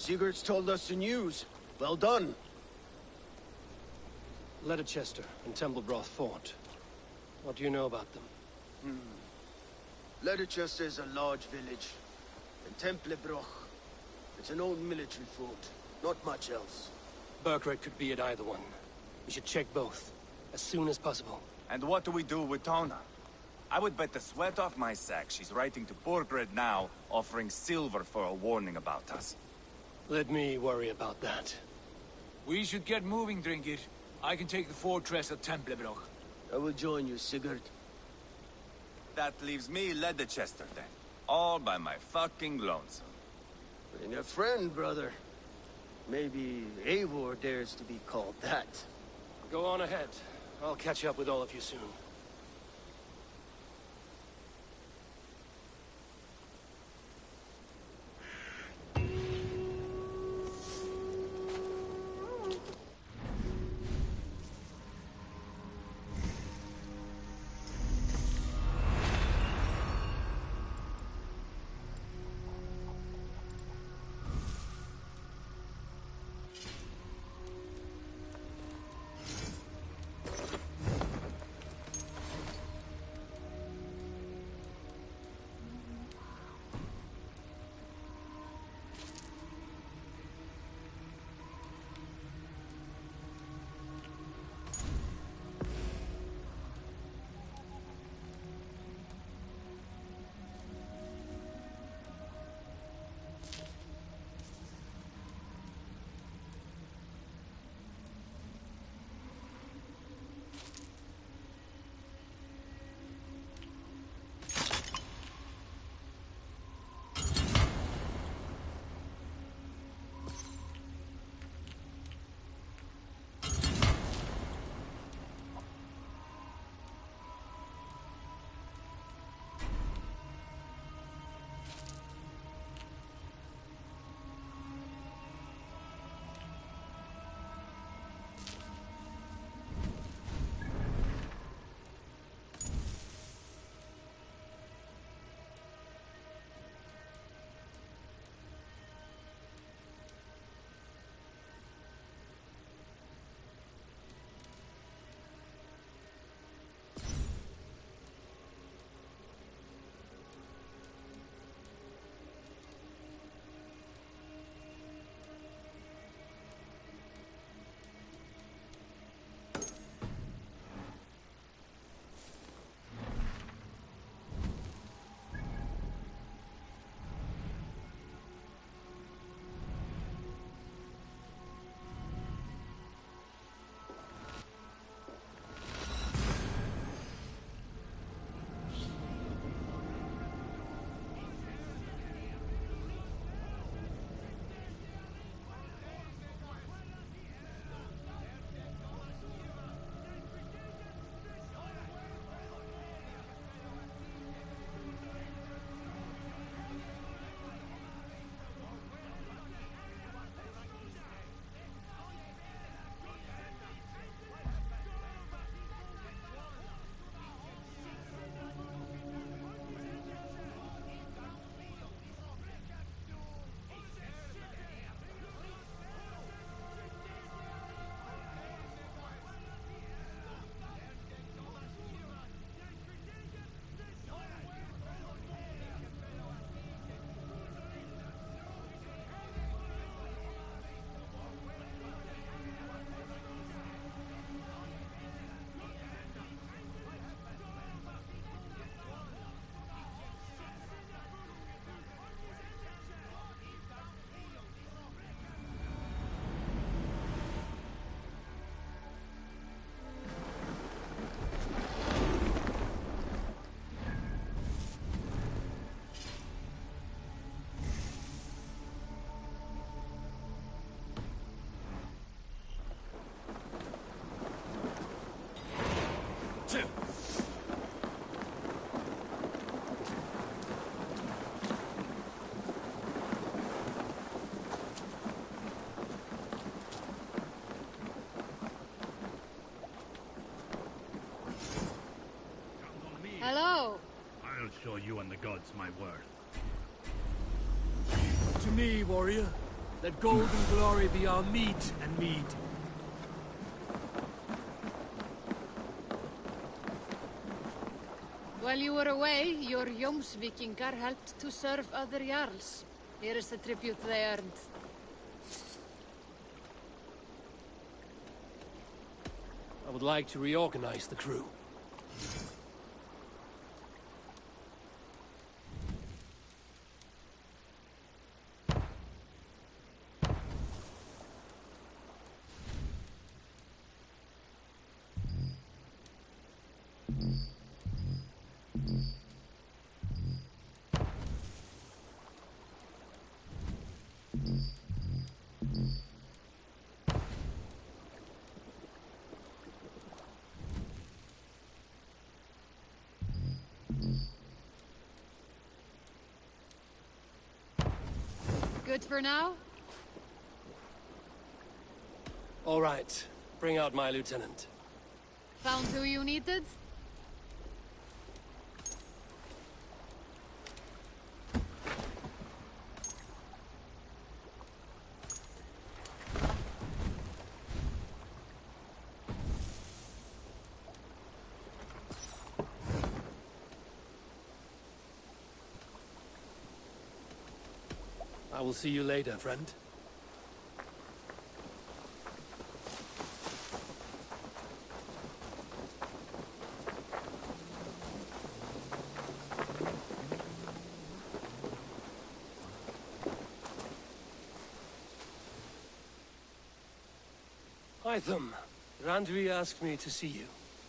Sigurd's told us the news. Well done. Leicester and Templebroth fought. What do you know about them? Leicester is a large village. And Templebroch, It's an old military fort. Not much else. Burkred could be at either one. We should check both, as soon as possible. And what do we do with Tona? I would bet the sweat off my sack she's writing to Burkred now, offering silver for a warning about us. Let me worry about that. We should get moving, Drinkit. I can take the fortress of Templebroch. I will join you, Sigurd. That leaves me Leicester then. All by my fucking lonesome. Bring a friend, brother. Maybe Eivor dares to be called that. Go on ahead. I'll catch up with all of you soon. Hello. I'll show you and the gods my worth. To me, warrior. Let gold and glory be our meat and mead. While you were away, your Jomsvikingar helped to serve other Jarls. Here is the tribute they earned. I would like to reorganize the crew. Good for now? All right. Bring out my lieutenant. Found who you needed? I will see you later, friend. Hytham, Randvi asked me to see you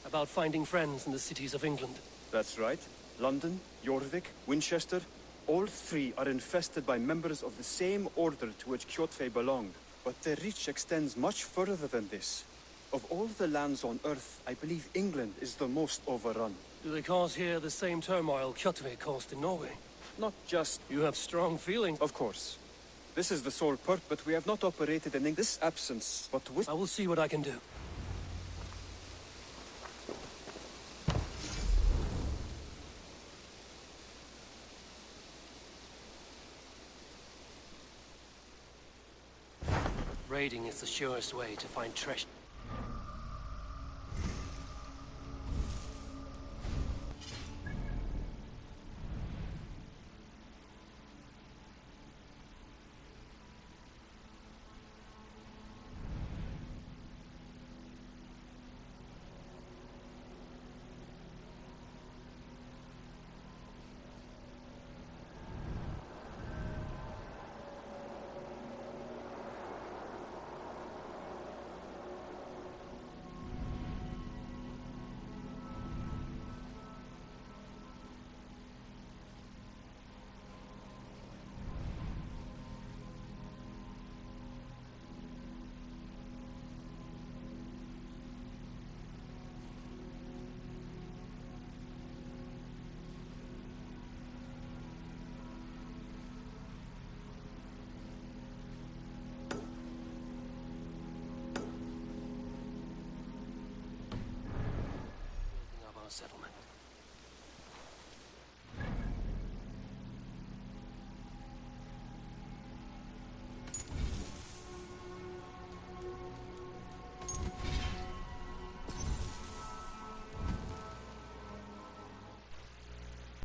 about finding friends in the cities of England. That's right. London, Jorvik, Winchester, all three are infested by members of the same order to which Kjotve belonged. But their reach extends much further than this. Of all the lands on Earth, I believe England is the most overrun. Do they cause here the same turmoil Kjotve caused in Norway? Not just... You have strong feelings. Of course. This is the sole purpose, but we have not operated in this absence, but with... I will see what I can do. Raiding is the surest way to find treasure. Settlement.